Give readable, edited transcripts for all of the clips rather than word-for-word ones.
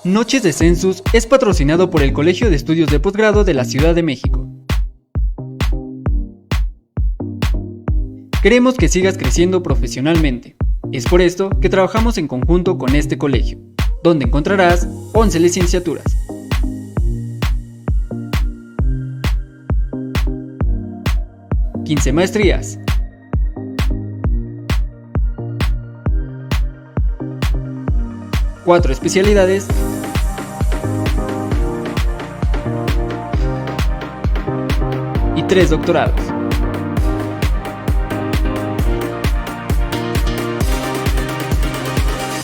Noches de Census es patrocinado por el Colegio de Estudios de Posgrado de la Ciudad de México. Queremos que sigas creciendo profesionalmente. Es por esto que trabajamos en conjunto con este colegio, donde encontrarás 11 licenciaturas, 15 maestrías, 4 especialidades y 3 doctorados.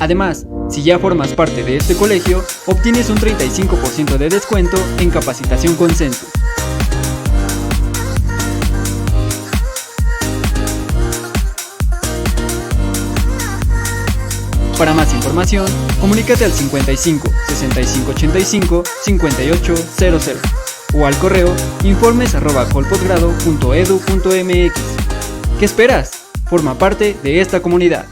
Además, si ya formas parte de este colegio, obtienes un 35% de descuento en capacitación con Census. Para más información, comunícate al 55 65 85 5800 o al correo informes@colposgrado.edu.mx. ¿Qué esperas? Forma parte de esta comunidad.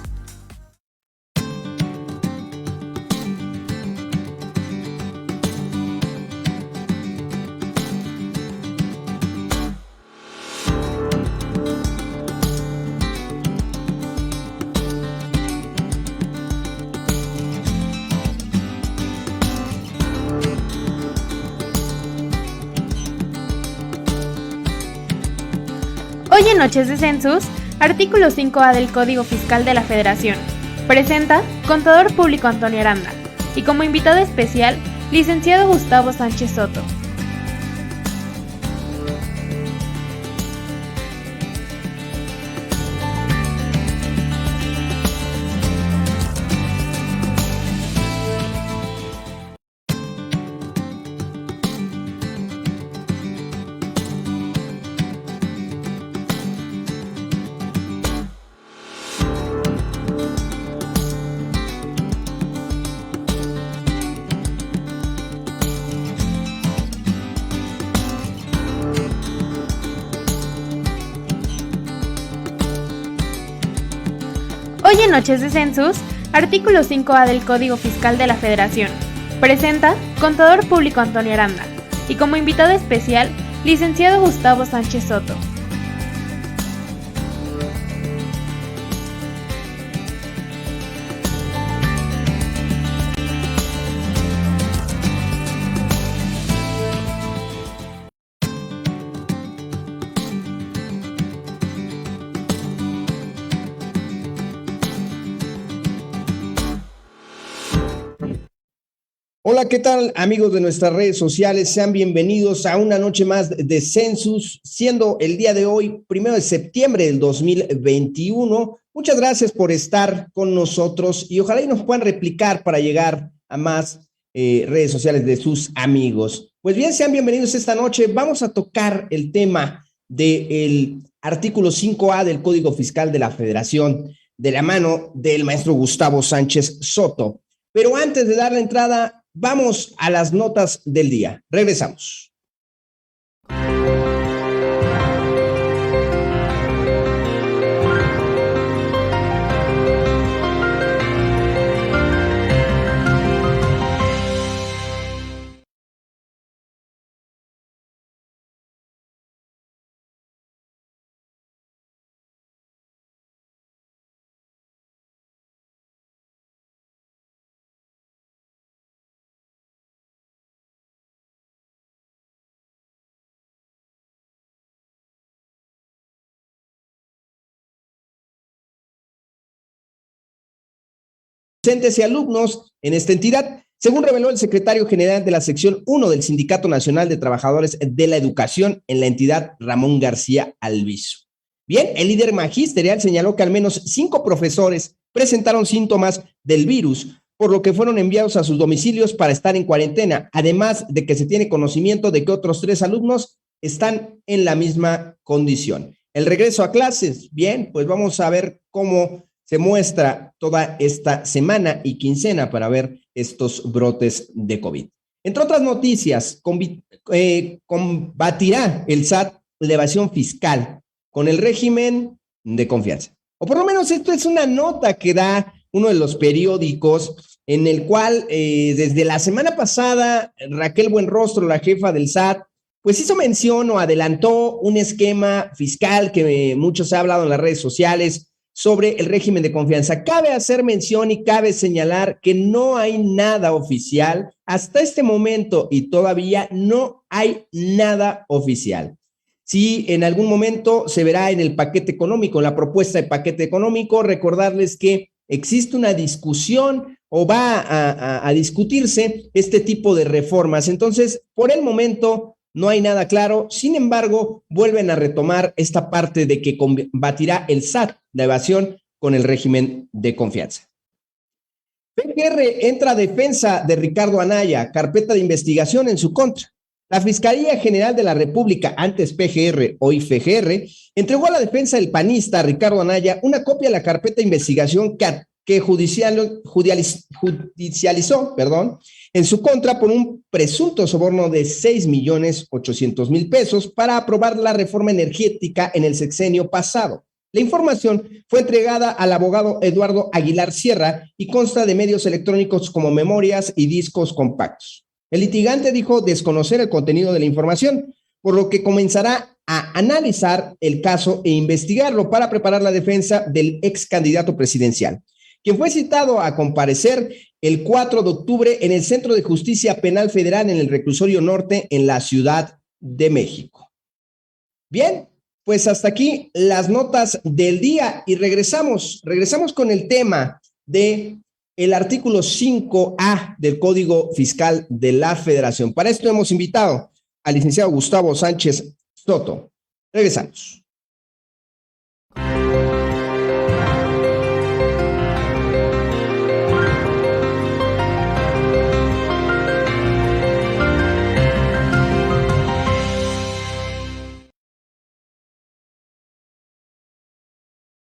Hoy en Noches de Census, artículo 5A del Código Fiscal de la Federación, presenta Contador Público Antonio Aranda y como invitado especial, licenciado Gustavo Sánchez Soto. Hoy en Noches de Census, artículo 5A del Código Fiscal de la Federación, presenta Contador Público Antonio Aranda y como invitado especial, licenciado Gustavo Sánchez Soto. Hola, ¿qué tal, amigos de nuestras redes sociales? Sean bienvenidos a una noche más de Census, siendo el día de hoy, 1 de septiembre del 2021. Muchas gracias por estar con nosotros y ojalá y nos puedan replicar para llegar a más redes sociales de sus amigos. Pues bien, sean bienvenidos esta noche. Vamos a tocar el tema del artículo 5A del Código Fiscal de la Federación, de la mano del maestro Gustavo Sánchez Soto. Pero antes de dar la entrada, vamos a las notas del día. Regresamos. Docentes y alumnos en esta entidad, según reveló el secretario general de la sección 1 del Sindicato Nacional de Trabajadores de la Educación en la entidad, Ramón García Alviso. Bien, el líder magisterial señaló que al menos 5 profesores presentaron síntomas del virus, por lo que fueron enviados a sus domicilios para estar en cuarentena, además de que se tiene conocimiento de que otros 3 alumnos están en la misma condición. El regreso a clases, bien, pues vamos a ver cómo se muestra toda esta semana y quincena para ver estos brotes de COVID. Entre otras noticias, combatirá el SAT la evasión fiscal con el régimen de confianza. O por lo menos esto es una nota que da uno de los periódicos en el cual desde la semana pasada Raquel Buenrostro, la jefa del SAT, pues hizo mención o adelantó un esquema fiscal que mucho se ha hablado en las redes sociales sobre el régimen de confianza. Cabe hacer mención y cabe señalar que no hay nada oficial hasta este momento y todavía no hay nada oficial. Sí, en algún momento se verá en el paquete económico, en la propuesta de paquete económico, recordarles que existe una discusión o va a discutirse este tipo de reformas. Entonces, por el momento no hay nada claro. Sin embargo, vuelven a retomar esta parte de que combatirá el SAT, la evasión, con el régimen de confianza. PGR entra a defensa de Ricardo Anaya, carpeta de investigación en su contra. La Fiscalía General de la República, antes PGR, hoy FGR, entregó a la defensa del panista Ricardo Anaya una copia de la carpeta de investigación que judicializó en su contra por un presunto soborno de 6.800.000 pesos para aprobar la reforma energética en el sexenio pasado. La información fue entregada al abogado Eduardo Aguilar Sierra y consta de medios electrónicos como memorias y discos compactos. El litigante dijo desconocer el contenido de la información, por lo que comenzará a analizar el caso e investigarlo para preparar la defensa del ex candidato presidencial, quien fue citado a comparecer el 4 de octubre en el Centro de Justicia Penal Federal en el Reclusorio Norte en la Ciudad de México. Bien, pues hasta aquí las notas del día y regresamos con el tema de el artículo 5A del Código Fiscal de la Federación. Para esto hemos invitado al licenciado Gustavo Sánchez Soto. Regresamos.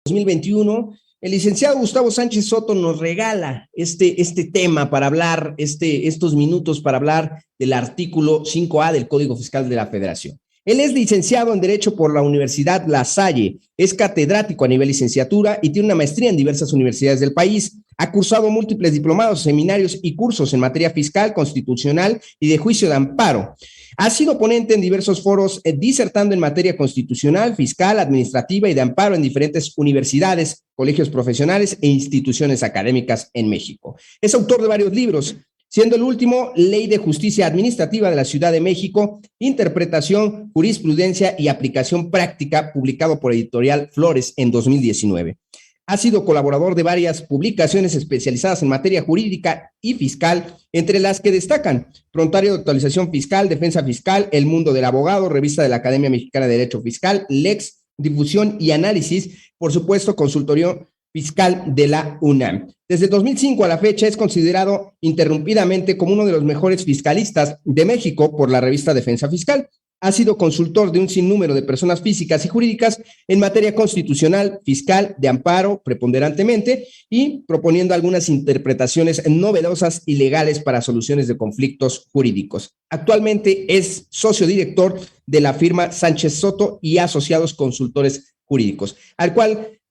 ...2021... el licenciado Gustavo Sánchez Soto nos regala este tema para hablar, estos minutos para hablar del artículo 5A del Código Fiscal de la Federación. Él es licenciado en Derecho por la Universidad La Salle, es catedrático a nivel licenciatura y tiene una maestría en diversas universidades del país. Ha cursado múltiples diplomados, seminarios y cursos en materia fiscal, constitucional y de juicio de amparo. Ha sido ponente en diversos foros, disertando en materia constitucional, fiscal, administrativa y de amparo en diferentes universidades, colegios profesionales e instituciones académicas en México. Es autor de varios libros, siendo el último Ley de Justicia Administrativa de la Ciudad de México, Interpretación, Jurisprudencia y Aplicación Práctica, publicado por Editorial Flores en 2019. Ha sido colaborador de varias publicaciones especializadas en materia jurídica y fiscal, entre las que destacan Prontuario de Actualización Fiscal, Defensa Fiscal, El Mundo del Abogado, Revista de la Academia Mexicana de Derecho Fiscal, Lex, Difusión y Análisis, por supuesto, Consultorio Fiscal de la UNAM. Desde 2005 a la fecha es considerado interrumpidamente como uno de los mejores fiscalistas de México por la revista Defensa Fiscal. Ha sido consultor de un sinnúmero de personas físicas y jurídicas en materia constitucional, fiscal, de amparo, preponderantemente, y proponiendo algunas interpretaciones novedosas y legales para soluciones de conflictos jurídicos. Actualmente es socio director de la firma Sánchez Soto y Asociados Consultores Jurídicos, al cual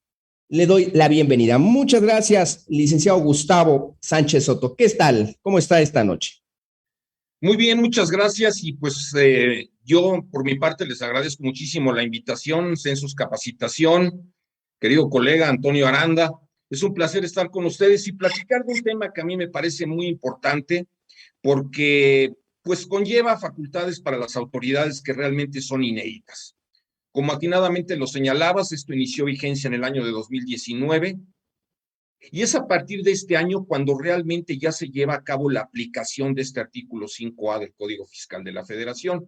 le doy la bienvenida. Muchas gracias, licenciado Gustavo Sánchez Soto. ¿Qué tal? ¿Cómo está esta noche? Muy bien, muchas gracias. Y pues yo, por mi parte, les agradezco muchísimo la invitación, Census Capacitación, querido colega Antonio Aranda. Es un placer estar con ustedes y platicar de un tema que a mí me parece muy importante porque pues conlleva facultades para las autoridades que realmente son inéditas. Como atinadamente lo señalabas, esto inició vigencia en el año de 2019 y es a partir de este año cuando realmente ya se lleva a cabo la aplicación de este artículo 5A del Código Fiscal de la Federación.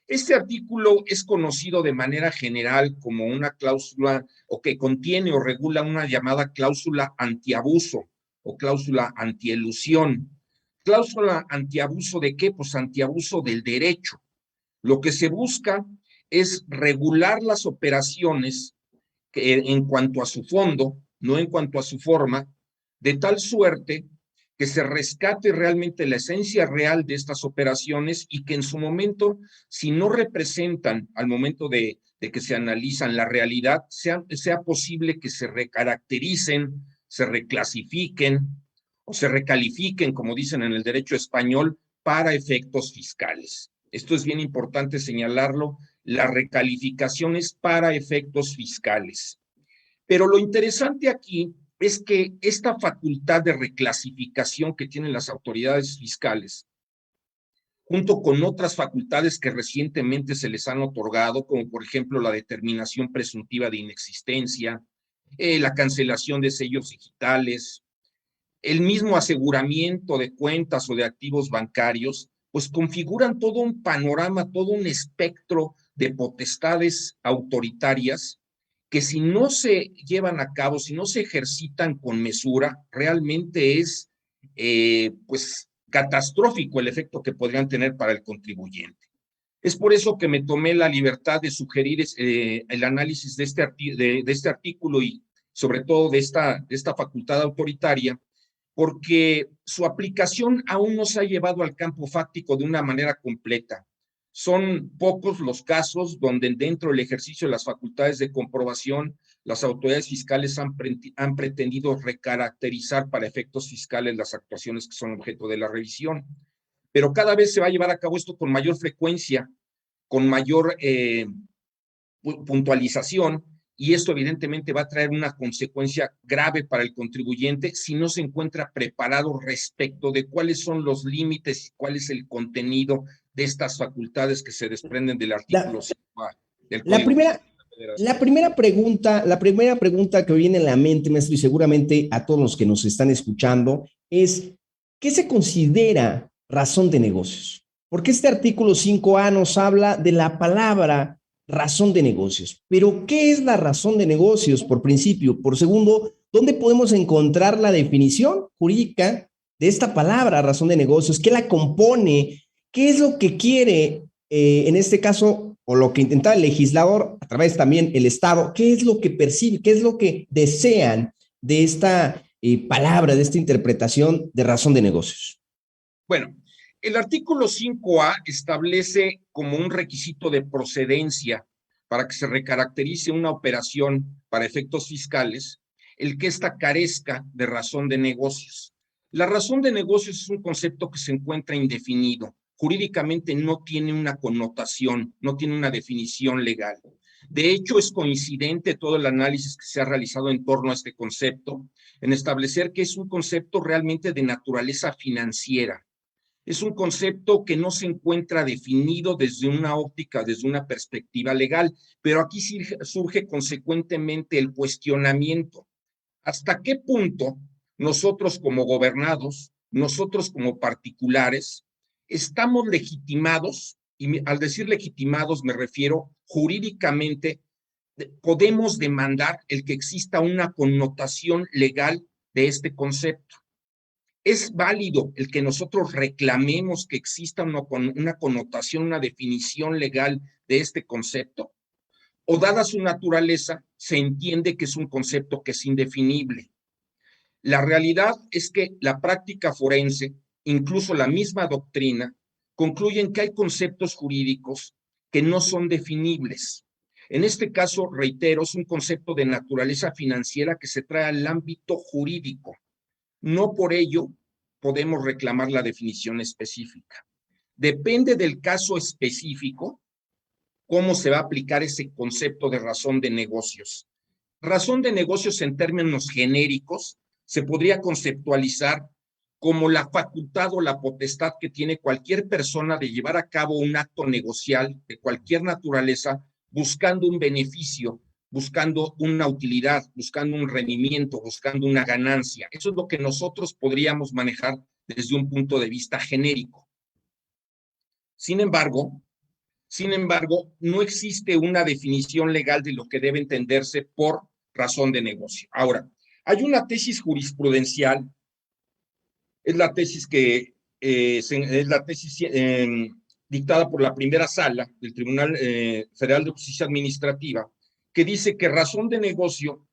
Este artículo es conocido de manera general como una cláusula o que contiene o regula una llamada cláusula antiabuso o cláusula antielusión. ¿Cláusula antiabuso de qué? Pues antiabuso del derecho. Lo que se busca es regular las operaciones en cuanto a su fondo, no en cuanto a su forma, de tal suerte que se rescate realmente la esencia real de estas operaciones y que en su momento, si no representan al momento de que se analizan la realidad, sea posible que se recaractericen, se reclasifiquen o se recalifiquen, como dicen en el derecho español, para efectos fiscales. Esto es bien importante señalarlo, la recalificación es para efectos fiscales. Pero lo interesante aquí es que esta facultad de reclasificación que tienen las autoridades fiscales, junto con otras facultades que recientemente se les han otorgado, como por ejemplo la determinación presuntiva de inexistencia, la cancelación de sellos digitales, el mismo aseguramiento de cuentas o de activos bancarios, pues configuran todo un panorama, todo un espectro de potestades autoritarias que si no se llevan a cabo, si no se ejercitan con mesura, realmente es pues catastrófico el efecto que podrían tener para el contribuyente. Es por eso que me tomé la libertad de sugerir el análisis de este artículo y sobre todo de esta facultad autoritaria, porque su aplicación aún no se ha llevado al campo fáctico de una manera completa. Son pocos los casos donde dentro del ejercicio de las facultades de comprobación, las autoridades fiscales han pretendido recaracterizar para efectos fiscales las actuaciones que son objeto de la revisión. Pero cada vez se va a llevar a cabo esto con mayor frecuencia, con mayor puntualización, y esto evidentemente va a traer una consecuencia grave para el contribuyente si no se encuentra preparado respecto de cuáles son los límites y cuál es el contenido de estas facultades que se desprenden del artículo 5A del Código Fiscal de la Federación. La primera pregunta que viene en la mente, maestro, y seguramente a todos los que nos están escuchando, es ¿qué se considera razón de negocios? Porque este artículo 5A nos habla de la palabra razón de negocios. Pero, ¿qué es la razón de negocios por principio? Por segundo, ¿dónde podemos encontrar la definición jurídica de esta palabra razón de negocios? ¿Qué la compone? ¿Qué es lo que quiere, en este caso, o lo que intenta el legislador, a través también el Estado? ¿Qué es lo que percibe? ¿Qué es lo que desean de esta palabra, de esta interpretación de razón de negocios? Bueno, el artículo 5A establece como un requisito de procedencia para que se recaracterice una operación para efectos fiscales, el que ésta carezca de razón de negocios. La razón de negocios es un concepto que se encuentra indefinido. Jurídicamente no tiene una connotación, no tiene una definición legal. De hecho, es coincidente todo el análisis que se ha realizado en torno a este concepto, en establecer que es un concepto realmente de naturaleza financiera. Es un concepto que no se encuentra definido desde una óptica, desde una perspectiva legal, pero aquí surge consecuentemente el cuestionamiento. ¿Hasta qué punto nosotros como gobernados, nosotros como particulares, estamos legitimados? Y al decir legitimados me refiero jurídicamente, podemos demandar el que exista una connotación legal de este concepto. ¿Es válido el que nosotros reclamemos que exista una connotación, una definición legal de este concepto? ¿O dada su naturaleza, se entiende que es un concepto que es indefinible? La realidad es que la práctica forense, incluso la misma doctrina, concluyen que hay conceptos jurídicos que no son definibles. En este caso, reitero, es un concepto de naturaleza financiera que se trae al ámbito jurídico. No por ello podemos reclamar la definición específica. Depende del caso específico cómo se va a aplicar ese concepto de razón de negocios. Razón de negocios en términos genéricos se podría conceptualizar como la facultad o la potestad que tiene cualquier persona de llevar a cabo un acto negocial de cualquier naturaleza buscando un beneficio, buscando una utilidad, buscando un rendimiento, buscando una ganancia. Eso es lo que nosotros podríamos manejar desde un punto de vista genérico. Sin embargo, no existe una definición legal de lo que debe entenderse por razón de negocio. Ahora, hay una tesis jurisprudencial, es la tesis dictada por la primera sala del Tribunal Federal de Justicia Administrativa, que dice que razón de negocio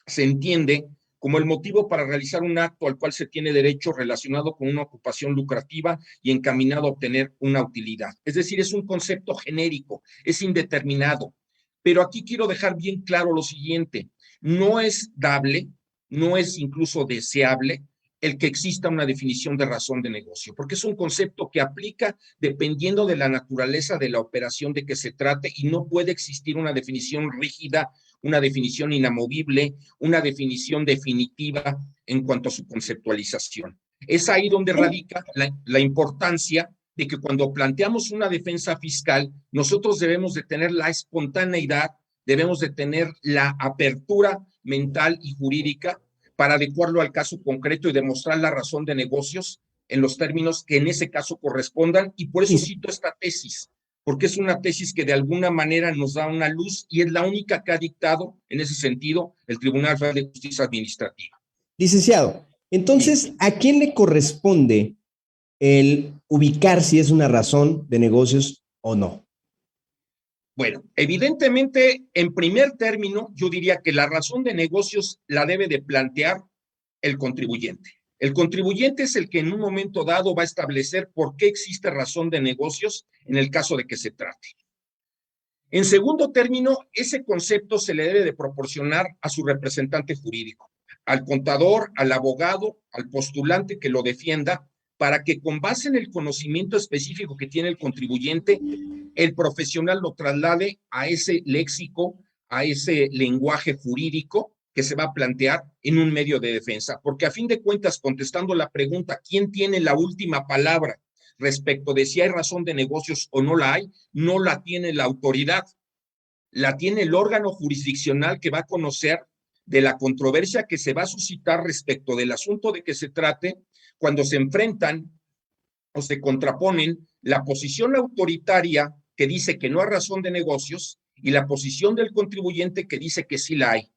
se entiende como el motivo para realizar un acto al cual se tiene derecho relacionado con una ocupación lucrativa y encaminado a obtener una utilidad. Es decir, es un concepto genérico, es indeterminado. Pero aquí quiero dejar bien claro lo siguiente: no es dable, no es incluso deseable el que exista una definición de razón de negocio, porque es un concepto que aplica dependiendo de la naturaleza de la operación de que se trate y no puede existir una definición rígida, una definición inamovible, una definición definitiva en cuanto a su conceptualización. Es ahí donde radica la importancia de que cuando planteamos una defensa fiscal, nosotros debemos de tener la espontaneidad, debemos de tener la apertura mental y jurídica para adecuarlo al caso concreto y demostrar la razón de negocios en los términos que en ese caso correspondan. Y por eso cito esta tesis, porque es una tesis que de alguna manera nos da una luz y es la única que ha dictado en ese sentido el Tribunal Federal de Justicia Administrativa. Licenciado, entonces, ¿a quién le corresponde el ubicar si es una razón de negocios o no? Bueno, evidentemente, en primer término, yo diría que la razón de negocios la debe de plantear el contribuyente. El contribuyente es el que en un momento dado va a establecer por qué existe razón de negocios en el caso de que se trate. En segundo término, ese concepto se le debe de proporcionar a su representante jurídico, al contador, al abogado, al postulante que lo defienda, para que con base en el conocimiento específico que tiene el contribuyente, el profesional lo traslade a ese léxico, a ese lenguaje jurídico que se va a plantear en un medio de defensa. Porque a fin de cuentas, contestando la pregunta, ¿quién tiene la última palabra respecto de si hay razón de negocios o no la hay? No la tiene la autoridad, la tiene el órgano jurisdiccional que va a conocer de la controversia que se va a suscitar respecto del asunto de que se trate cuando se enfrentan o se contraponen la posición autoritaria que dice que no hay razón de negocios y la posición del contribuyente que dice que sí la hay.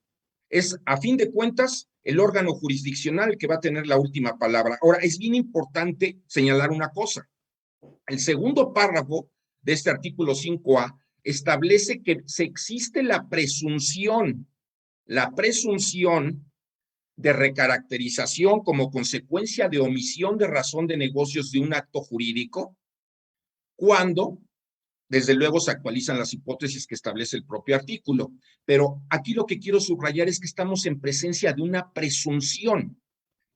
Es, a fin de cuentas, el órgano jurisdiccional que va a tener la última palabra. Ahora, es bien importante señalar una cosa. El segundo párrafo de este artículo 5A establece que se existe la presunción de recaracterización como consecuencia de omisión de razón de negocios de un acto jurídico cuando, desde luego, se actualizan las hipótesis que establece el propio artículo. Pero aquí lo que quiero subrayar es que estamos en presencia de una presunción.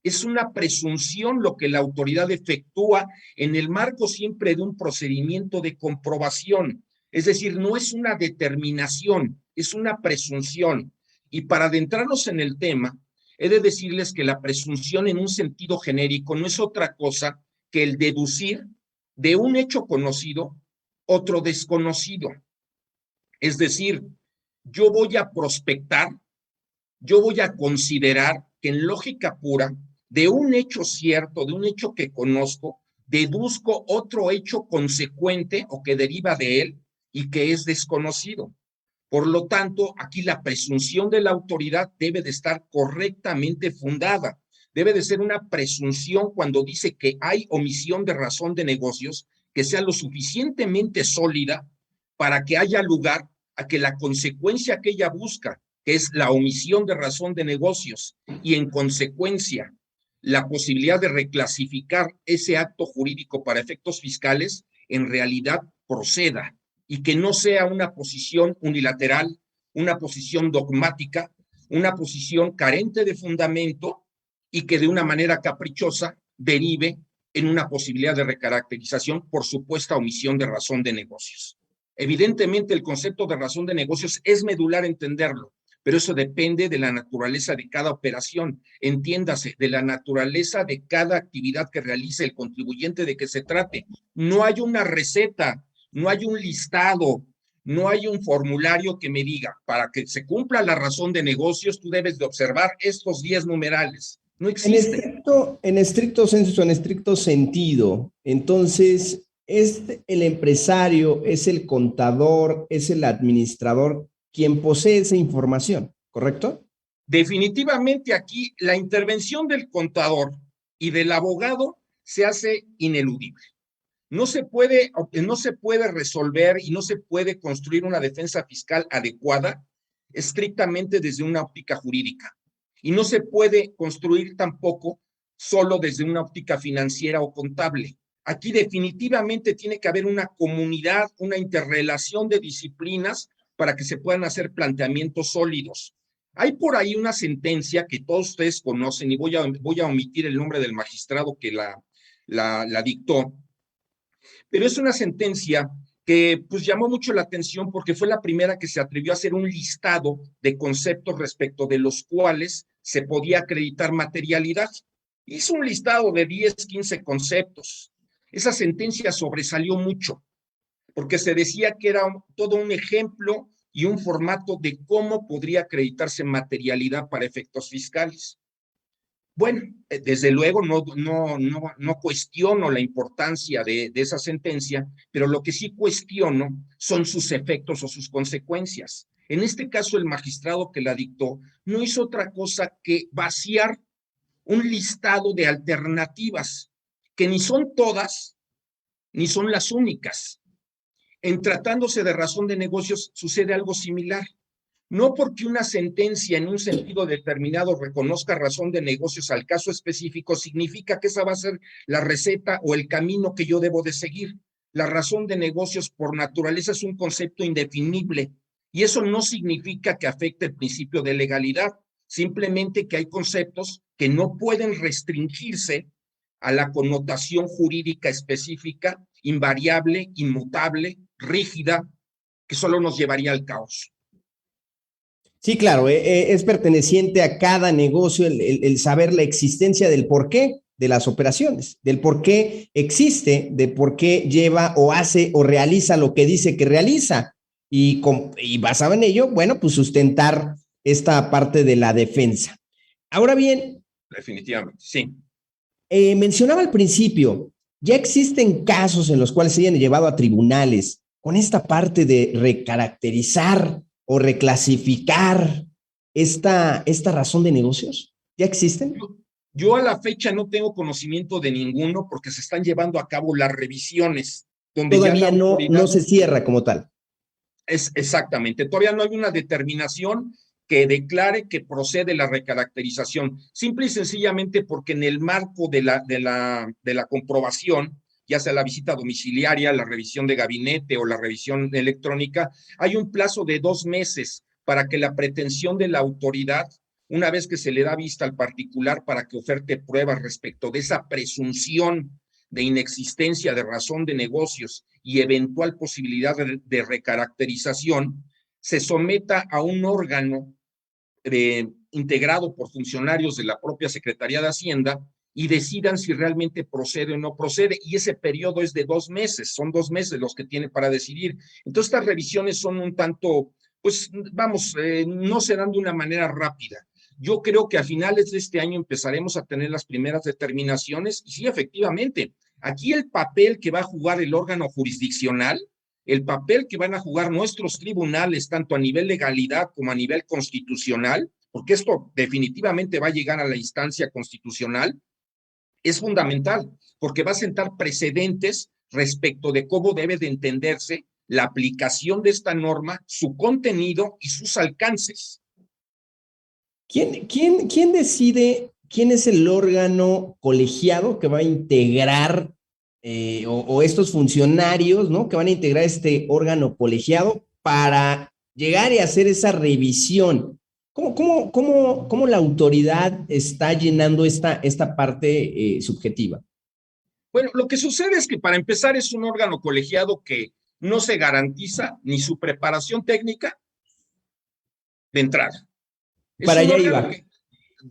Es una presunción lo que la autoridad efectúa en el marco siempre de un procedimiento de comprobación. Es decir, no es una determinación, es una presunción. Y para adentrarnos en el tema, he de decirles que la presunción en un sentido genérico no es otra cosa que el deducir de un hecho conocido otro desconocido. Es decir, yo voy a prospectar, yo voy a considerar que en lógica pura, de un hecho cierto, de un hecho que conozco, deduzco otro hecho consecuente o que deriva de él y que es desconocido. Por lo tanto, aquí la presunción de la autoridad debe de estar correctamente fundada. Debe de ser una presunción cuando dice que hay omisión de razón de negocios que sea lo suficientemente sólida para que haya lugar a que la consecuencia que ella busca, que es la omisión de razón de negocios y en consecuencia la posibilidad de reclasificar ese acto jurídico para efectos fiscales, en realidad proceda y que no sea una posición unilateral, una posición dogmática, una posición carente de fundamento y que de una manera caprichosa derive en una posibilidad de recaracterización por supuesta omisión de razón de negocios. Evidentemente, el concepto de razón de negocios es medular entenderlo, pero eso depende de la naturaleza de cada operación. Entiéndase, de la naturaleza de cada actividad que realice el contribuyente de que se trate. No hay una receta, no hay un listado, no hay un formulario que me diga, para que se cumpla la razón de negocios, tú debes de observar estos 10 numerales. No existe. En estricto senso, en estricto sentido, entonces, ¿es el empresario, es el contador, es el administrador quien posee esa información, correcto? Definitivamente aquí la intervención del contador y del abogado se hace ineludible. No se puede resolver y no se puede construir una defensa fiscal adecuada estrictamente desde una óptica jurídica. Y no se puede construir tampoco solo desde una óptica financiera o contable. Aquí definitivamente tiene que haber una comunidad, una interrelación de disciplinas para que se puedan hacer planteamientos sólidos. Hay por ahí una sentencia que todos ustedes conocen y voy a omitir el nombre del magistrado que la dictó, pero es una sentencia que pues llamó mucho la atención porque fue la primera que se atrevió a hacer un listado de conceptos respecto de los cuales se podía acreditar materialidad. Hizo un listado de 10, 15 conceptos. Esa sentencia sobresalió mucho porque se decía que era todo un ejemplo y un formato de cómo podría acreditarse materialidad para efectos fiscales. Bueno, desde luego no cuestiono la importancia de esa sentencia, pero lo que sí cuestiono son sus efectos o sus consecuencias. En este caso, el magistrado que la dictó no hizo otra cosa que vaciar un listado de alternativas, que ni son todas, ni son las únicas. En tratándose de razón de negocios sucede algo similar. No porque una sentencia en un sentido determinado reconozca razón de negocios al caso específico, significa que esa va a ser la receta o el camino que yo debo de seguir. La razón de negocios por naturaleza es un concepto indefinible y eso no significa que afecte el principio de legalidad, simplemente que hay conceptos que no pueden restringirse a la connotación jurídica específica, invariable, inmutable, rígida, que solo nos llevaría al caos. Sí, claro, es perteneciente a cada negocio el saber la existencia del porqué de las operaciones, del por qué existe, de por qué lleva o hace o realiza lo que dice que realiza. Y basado en ello, bueno, pues sustentar esta parte de la defensa. Ahora bien. Definitivamente, sí. Mencionaba al principio, ya existen casos en los cuales se hayan llevado a tribunales con esta parte de recaracterizar o reclasificar esta razón de negocios. ¿Ya existen? Yo a la fecha no tengo conocimiento de ninguno porque se están llevando a cabo las revisiones. Donde todavía ya no se cierra como tal. Exactamente, todavía no hay una determinación que declare que procede la recaracterización, simple y sencillamente porque en el marco de la comprobación, ya sea la visita domiciliaria, la revisión de gabinete o la revisión electrónica, hay un plazo de 2 meses para que la pretensión de la autoridad, una vez que se le da vista al particular para que oferte pruebas respecto de esa presunción de inexistencia de razón de negocios y eventual posibilidad de recaracterización, se someta a un órgano integrado por funcionarios de la propia Secretaría de Hacienda y decidan si realmente procede o no procede, y ese periodo es de 2 meses, son 2 meses los que tienen para decidir. Entonces estas revisiones son un tanto, pues vamos, no se dan de una manera rápida. Yo creo que a finales de este año empezaremos a tener las primeras determinaciones, y sí, efectivamente, aquí el papel que va a jugar el órgano jurisdiccional, el papel que van a jugar nuestros tribunales, tanto a nivel legalidad como a nivel constitucional, porque esto definitivamente va a llegar a la instancia constitucional, es fundamental, porque va a sentar precedentes respecto de cómo debe de entenderse la aplicación de esta norma, su contenido y sus alcances. ¿Quién decide quién es el órgano colegiado que va a integrar o estos funcionarios, ¿no?, que van a integrar este órgano colegiado para llegar y hacer esa revisión? ¿Cómo la autoridad está llenando esta parte subjetiva? Bueno, lo que sucede es que para empezar es un órgano colegiado que no se garantiza ni su preparación técnica de entrada. Para allá iba.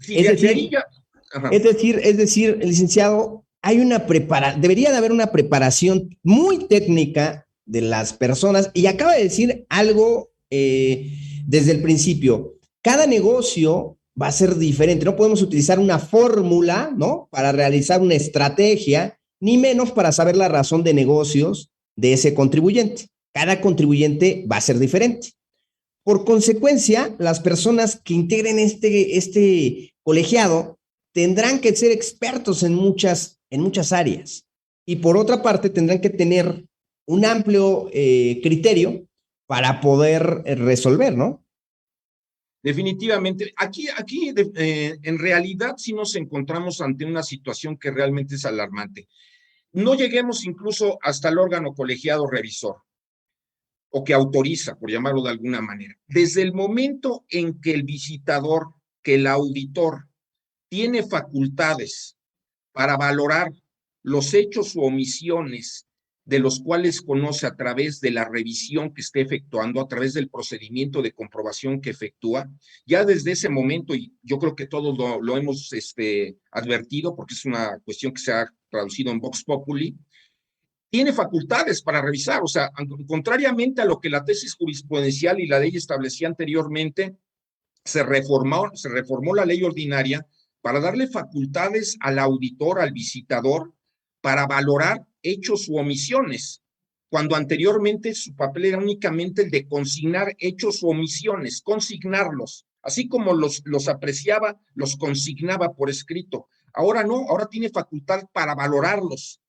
Es decir, licenciado, debería de haber una preparación muy técnica de las personas, y acaba de decir algo desde el principio. Cada negocio va a ser diferente, no podemos utilizar una fórmula, ¿no?, para realizar una estrategia, ni menos para saber la razón de negocios de ese contribuyente. Cada contribuyente va a ser diferente. Por consecuencia, las personas que integren este colegiado tendrán que ser expertos en muchas áreas. Y por otra parte, tendrán que tener un amplio criterio para poder resolver, ¿no? Definitivamente. Aquí en realidad sí nos encontramos ante una situación que realmente es alarmante. No lleguemos incluso hasta el órgano colegiado revisor. o que autoriza, por llamarlo de alguna manera. Desde el momento en que el visitador, que el auditor, tiene facultades para valorar los hechos u omisiones de los cuales conoce a través de la revisión que esté efectuando, a través del procedimiento de comprobación que efectúa, ya desde ese momento, y yo creo que todos lo hemos advertido, porque es una cuestión que se ha traducido en Vox Populi, tiene facultades para revisar, o sea, contrariamente a lo que la tesis jurisprudencial y la ley establecía anteriormente, se reformó la ley ordinaria para darle facultades al auditor, al visitador, para valorar hechos u omisiones, cuando anteriormente su papel era únicamente el de consignar hechos u omisiones, consignarlos, así como los apreciaba, los consignaba por escrito. Ahora no, ahora tiene facultad para valorarlos,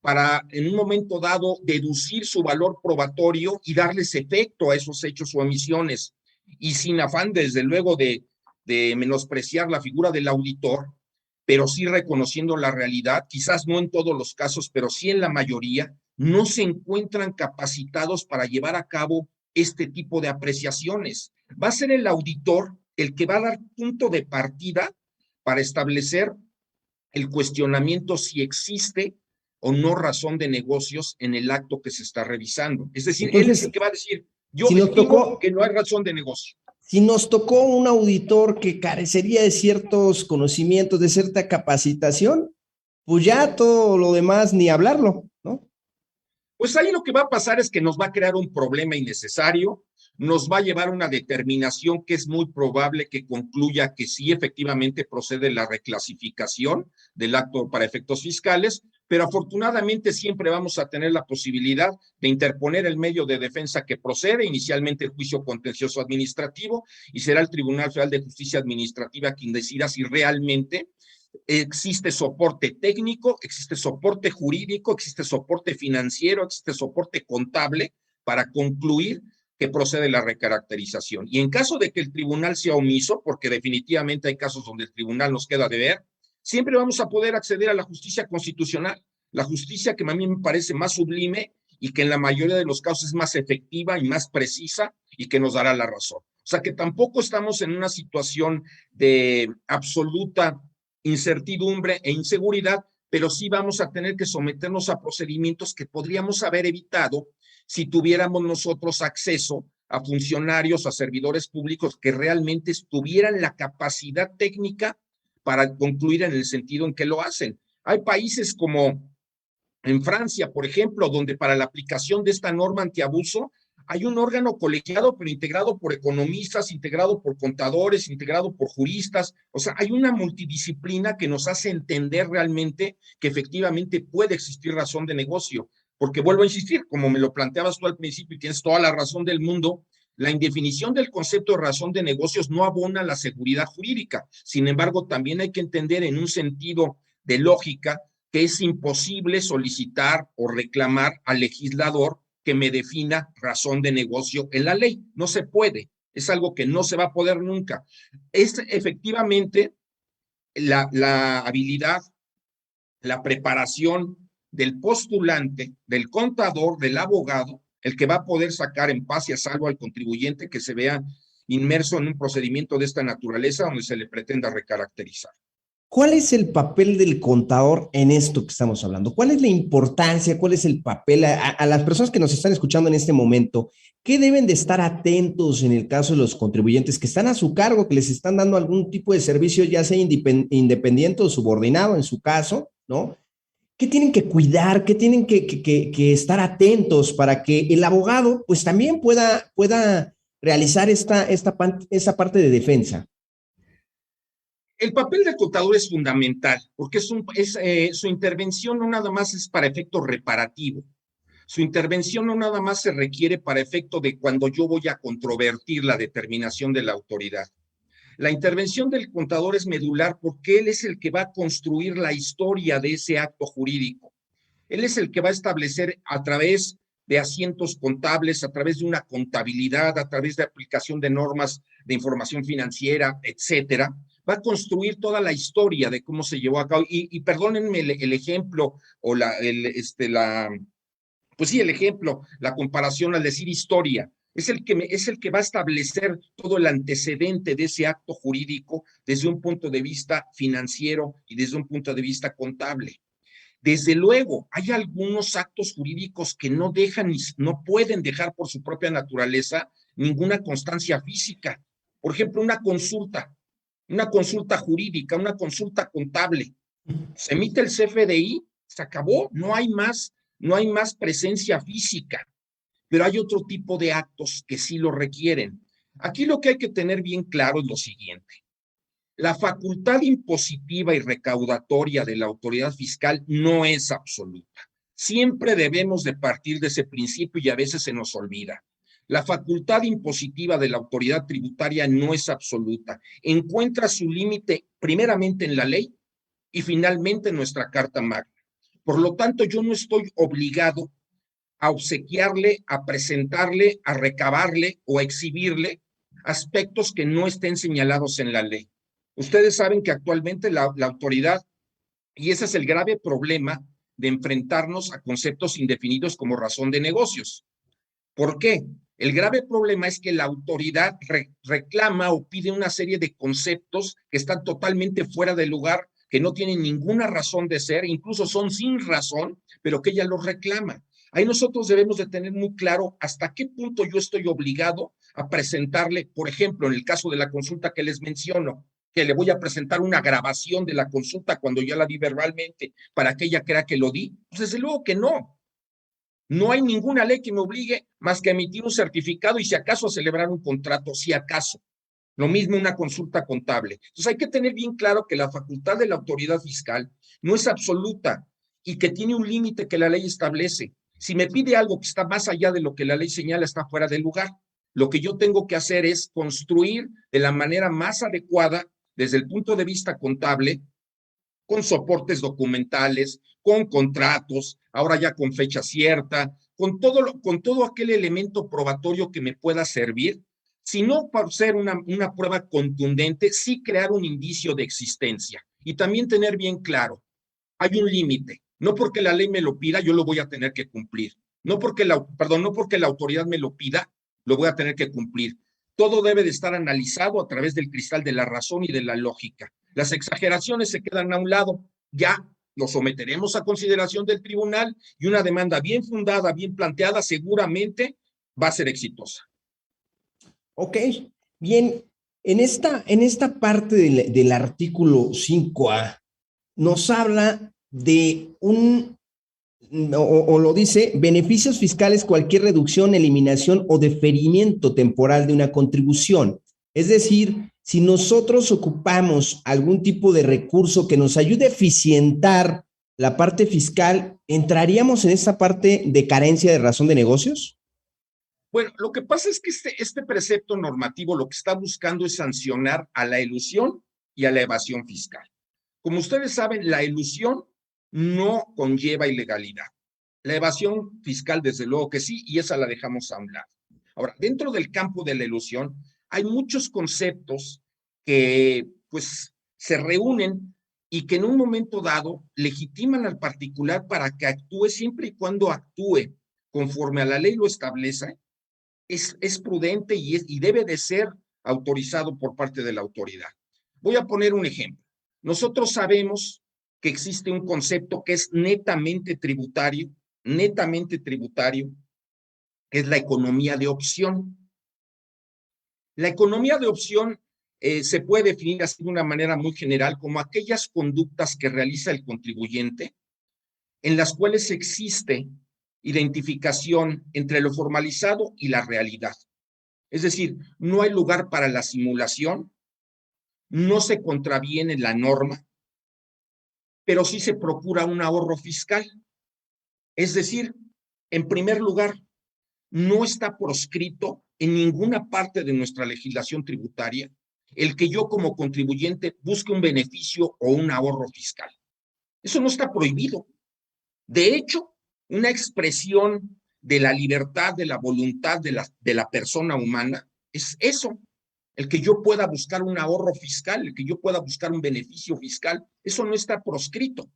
para en un momento dado deducir su valor probatorio y darles efecto a esos hechos u omisiones, y sin afán desde luego de menospreciar la figura del auditor, pero sí reconociendo la realidad, quizás no en todos los casos, pero sí en la mayoría, no se encuentran capacitados para llevar a cabo este tipo de apreciaciones. Va a ser el auditor el que va a dar punto de partida para establecer el cuestionamiento si existe o no razón de negocios en el acto que se está revisando. Es decir, entonces, él es el que va a decir, yo si estimo que no hay razón de negocio. Si nos tocó un auditor que carecería de ciertos conocimientos, de cierta capacitación, pues ya todo lo demás ni hablarlo, ¿no? Pues ahí lo que va a pasar es que nos va a crear un problema innecesario, nos va a llevar a una determinación que es muy probable que concluya que sí efectivamente procede la reclasificación del acto para efectos fiscales, pero afortunadamente siempre vamos a tener la posibilidad de interponer el medio de defensa que procede, inicialmente el juicio contencioso administrativo, y será el Tribunal Federal de Justicia Administrativa quien decida si realmente existe soporte técnico, existe soporte jurídico, existe soporte financiero, existe soporte contable para concluir que procede la recaracterización. Y en caso de que el tribunal sea omiso, porque definitivamente hay casos donde el tribunal nos queda de ver, siempre vamos a poder acceder a la justicia constitucional, la justicia que a mí me parece más sublime y que en la mayoría de los casos es más efectiva y más precisa y que nos dará la razón. O sea que tampoco estamos en una situación de absoluta incertidumbre e inseguridad, pero sí vamos a tener que someternos a procedimientos que podríamos haber evitado si tuviéramos nosotros acceso a funcionarios, a servidores públicos que realmente tuvieran la capacidad técnica para concluir en el sentido en que lo hacen. Hay países como en Francia, por ejemplo, donde para la aplicación de esta norma antiabuso hay un órgano colegiado, pero integrado por economistas, integrado por contadores, integrado por juristas. O sea, hay una multidisciplina que nos hace entender realmente que efectivamente puede existir razón de negocio. Porque vuelvo a insistir, como me lo planteabas tú al principio y tienes toda la razón del mundo, la indefinición del concepto de razón de negocios no abona la seguridad jurídica. Sin embargo, también hay que entender en un sentido de lógica que es imposible solicitar o reclamar al legislador que me defina razón de negocio en la ley. No se puede, es algo que no se va a poder nunca. Es efectivamente la habilidad, la preparación del postulante, del contador, del abogado, el que va a poder sacar en paz y a salvo al contribuyente que se vea inmerso en un procedimiento de esta naturaleza donde se le pretenda recaracterizar. ¿Cuál es el papel del contador en esto que estamos hablando? ¿Cuál es la importancia? ¿Cuál es el papel a las personas que nos están escuchando en este momento? ¿Qué deben de estar atentos en el caso de los contribuyentes que están a su cargo, que les están dando algún tipo de servicio, ya sea independiente o subordinado en su caso, ¿no? ¿Qué tienen que cuidar? ¿Qué tienen que estar atentos para que el abogado pues también pueda realizar esa parte de defensa? El papel del contador es fundamental porque su intervención no nada más es para efecto reparativo. Su intervención no nada más se requiere para efecto de cuando yo voy a controvertir la determinación de la autoridad. La intervención del contador es medular porque él es el que va a construir la historia de ese acto jurídico. Él es el que va a establecer a través de asientos contables, a través de una contabilidad, a través de aplicación de normas de información financiera, etcétera, va a construir toda la historia de cómo se llevó a cabo. Y perdónenme el ejemplo o la Pues sí, el ejemplo, la comparación al decir historia, es el que va a establecer todo el antecedente de ese acto jurídico desde un punto de vista financiero y desde un punto de vista contable. Desde luego, hay algunos actos jurídicos que no dejan, no pueden dejar por su propia naturaleza ninguna constancia física. Por ejemplo, una consulta jurídica, una consulta contable. Se emite el CFDI, se acabó, no hay más presencia física, pero hay otro tipo de actos que sí lo requieren. Aquí lo que hay que tener bien claro es lo siguiente. La facultad impositiva y recaudatoria de la autoridad fiscal no es absoluta. Siempre debemos de partir de ese principio y a veces se nos olvida. La facultad impositiva de la autoridad tributaria no es absoluta. Encuentra su límite primeramente en la ley y finalmente en nuestra Carta Magna. Por lo tanto, yo no estoy obligado a obsequiarle, a presentarle, a recabarle o a exhibirle aspectos que no estén señalados en la ley. Ustedes saben que actualmente la autoridad, y ese es el grave problema de enfrentarnos a conceptos indefinidos como razón de negocios. ¿Por qué? El grave problema es que la autoridad reclama o pide una serie de conceptos que están totalmente fuera de lugar, que no tienen ninguna razón de ser, incluso son sin razón, pero que ella los reclama. Ahí nosotros debemos de tener muy claro hasta qué punto yo estoy obligado a presentarle, por ejemplo, en el caso de la consulta que les menciono, que le voy a presentar una grabación de la consulta cuando ya la di verbalmente para que ella crea que lo di. Pues desde luego que no. No hay ninguna ley que me obligue más que a emitir un certificado y si acaso a celebrar un contrato, si acaso. Lo mismo una consulta contable. Entonces hay que tener bien claro que la facultad de la autoridad fiscal no es absoluta y que tiene un límite que la ley establece. Si me pide algo que está más allá de lo que la ley señala, está fuera del lugar. Lo que yo tengo que hacer es construir de la manera más adecuada desde el punto de vista contable, con soportes documentales, con contratos, ahora ya con fecha cierta, con todo aquel elemento probatorio que me pueda servir, si no por ser una prueba contundente, sí crear un indicio de existencia. Y también tener bien claro, hay un límite. No porque la ley me lo pida, yo lo voy a tener que cumplir. No porque la autoridad me lo pida, lo voy a tener que cumplir. Todo debe de estar analizado a través del cristal de la razón y de la lógica. Las exageraciones se quedan a un lado. Ya lo someteremos a consideración del tribunal y una demanda bien fundada, bien planteada, seguramente va a ser exitosa. Ok, bien. En esta parte del artículo 5A nos habla de o lo dice, beneficios fiscales, cualquier reducción, eliminación o deferimiento temporal de una contribución. Es decir, si nosotros ocupamos algún tipo de recurso que nos ayude a eficientar la parte fiscal, ¿entraríamos en esta parte de carencia de razón de negocios? Bueno, lo que pasa es que este precepto normativo lo que está buscando es sancionar a la elusión y a la evasión fiscal. Como ustedes saben, la elusión no conlleva ilegalidad. La evasión fiscal, desde luego que sí, y esa la dejamos a un lado. Ahora, dentro del campo de la elusión, hay muchos conceptos que, pues, se reúnen y que en un momento dado legitiman al particular para que actúe siempre y cuando actúe conforme a la ley lo establece, es prudente y debe de ser autorizado por parte de la autoridad. Voy a poner un ejemplo. Nosotros sabemos que existe un concepto que es netamente tributario, que es la economía de opción. La economía de opción se puede definir así de una manera muy general como aquellas conductas que realiza el contribuyente en las cuales existe identificación entre lo formalizado y la realidad. Es decir, no hay lugar para la simulación, no se contraviene la norma, pero sí se procura un ahorro fiscal. Es decir, en primer lugar, no está proscrito en ninguna parte de nuestra legislación tributaria el que yo como contribuyente busque un beneficio o un ahorro fiscal. Eso no está prohibido. De hecho, una expresión de la libertad, de la voluntad de la persona humana es eso, el que yo pueda buscar un ahorro fiscal, el que yo pueda buscar un beneficio fiscal, eso no está proscrito.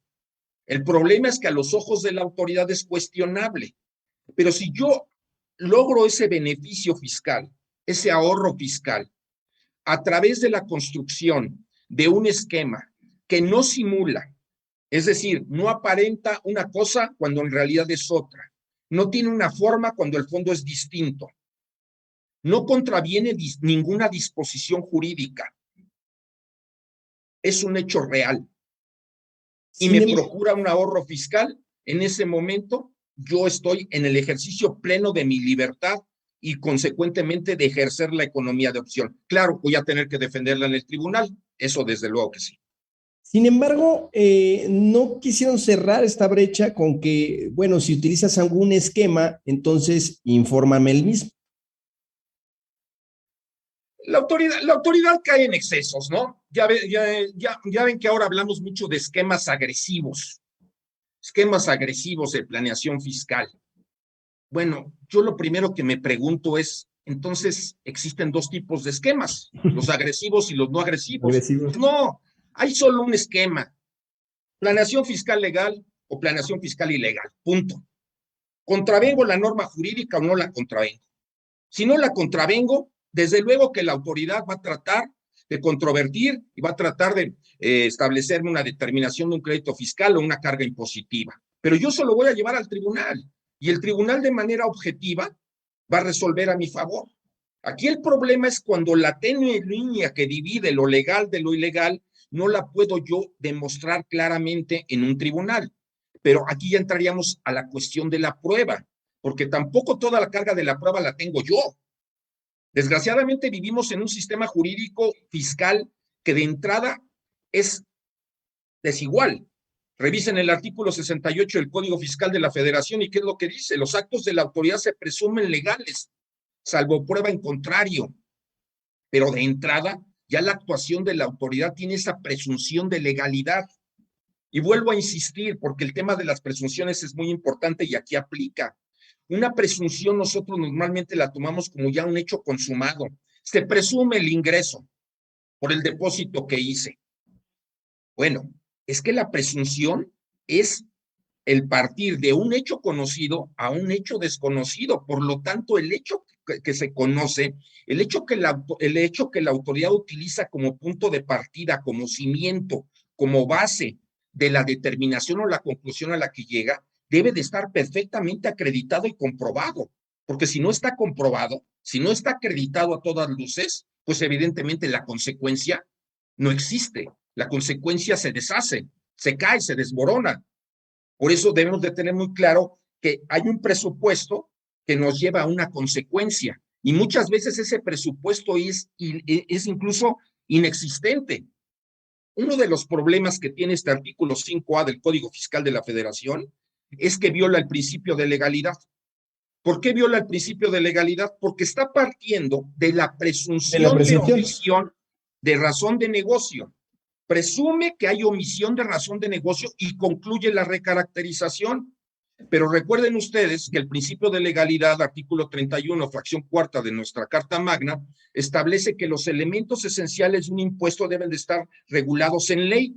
El problema es que a los ojos de la autoridad es cuestionable. Pero si yo logro ese beneficio fiscal, ese ahorro fiscal, a través de la construcción de un esquema que no simula, es decir, no aparenta una cosa cuando en realidad es otra, no tiene una forma cuando el fondo es distinto, no contraviene ninguna disposición jurídica, es un hecho real y me procura un ahorro fiscal, en ese momento yo estoy en el ejercicio pleno de mi libertad y consecuentemente de ejercer la economía de opción. Claro, voy a tener que defenderla en el tribunal, eso desde luego que sí. Sin embargo, no quisieron cerrar esta brecha con que, bueno, si utilizas algún esquema, entonces infórmame el mismo. La autoridad cae en excesos, ¿no? Ya ven que ahora hablamos mucho de esquemas agresivos de planeación fiscal. Bueno, yo lo primero que me pregunto es, entonces, ¿existen dos tipos de esquemas? ¿Los agresivos y los no agresivos? No, hay solo un esquema. Planeación fiscal legal o planeación fiscal ilegal, punto. ¿Contravengo la norma jurídica o no la contravengo? Si no la contravengo, desde luego que la autoridad va a tratar de controvertir y va a tratar de establecerme una determinación de un crédito fiscal o una carga impositiva. Pero yo se lo voy a llevar al tribunal y el tribunal de manera objetiva va a resolver a mi favor. Aquí el problema es cuando la tenue línea que divide lo legal de lo ilegal no la puedo yo demostrar claramente en un tribunal. Pero aquí ya entraríamos a la cuestión de la prueba, porque tampoco toda la carga de la prueba la tengo yo. Desgraciadamente vivimos en un sistema jurídico fiscal que de entrada es desigual. Revisen el artículo 68 del Código Fiscal de la Federación y qué es lo que dice. Los actos de la autoridad se presumen legales, salvo prueba en contrario. Pero de entrada, ya la actuación de la autoridad tiene esa presunción de legalidad. Y vuelvo a insistir, porque el tema de las presunciones es muy importante y aquí aplica. Una presunción nosotros normalmente la tomamos como ya un hecho consumado. Se presume el ingreso por el depósito que hice. Bueno, es que la presunción es el partir de un hecho conocido a un hecho desconocido. Por lo tanto, el hecho que se conoce, el hecho que la autoridad utiliza como punto de partida, como cimiento, como base de la determinación o la conclusión a la que llega, debe de estar perfectamente acreditado y comprobado, porque si no está comprobado, si no está acreditado a todas luces, pues evidentemente la consecuencia no existe, la consecuencia se deshace, se cae, se desmorona. Por eso debemos de tener muy claro que hay un presupuesto que nos lleva a una consecuencia, y muchas veces ese presupuesto es incluso inexistente. Uno de los problemas que tiene este artículo 5A del Código Fiscal de la Federación es que viola el principio de legalidad. ¿Por qué viola el principio de legalidad? Porque está partiendo de la presunción de omisión de razón de negocio. Presume que hay omisión de razón de negocio y concluye la recaracterización. Pero recuerden ustedes que el principio de legalidad, artículo 31, fracción cuarta de nuestra Carta Magna, establece que los elementos esenciales de un impuesto deben de estar regulados en ley.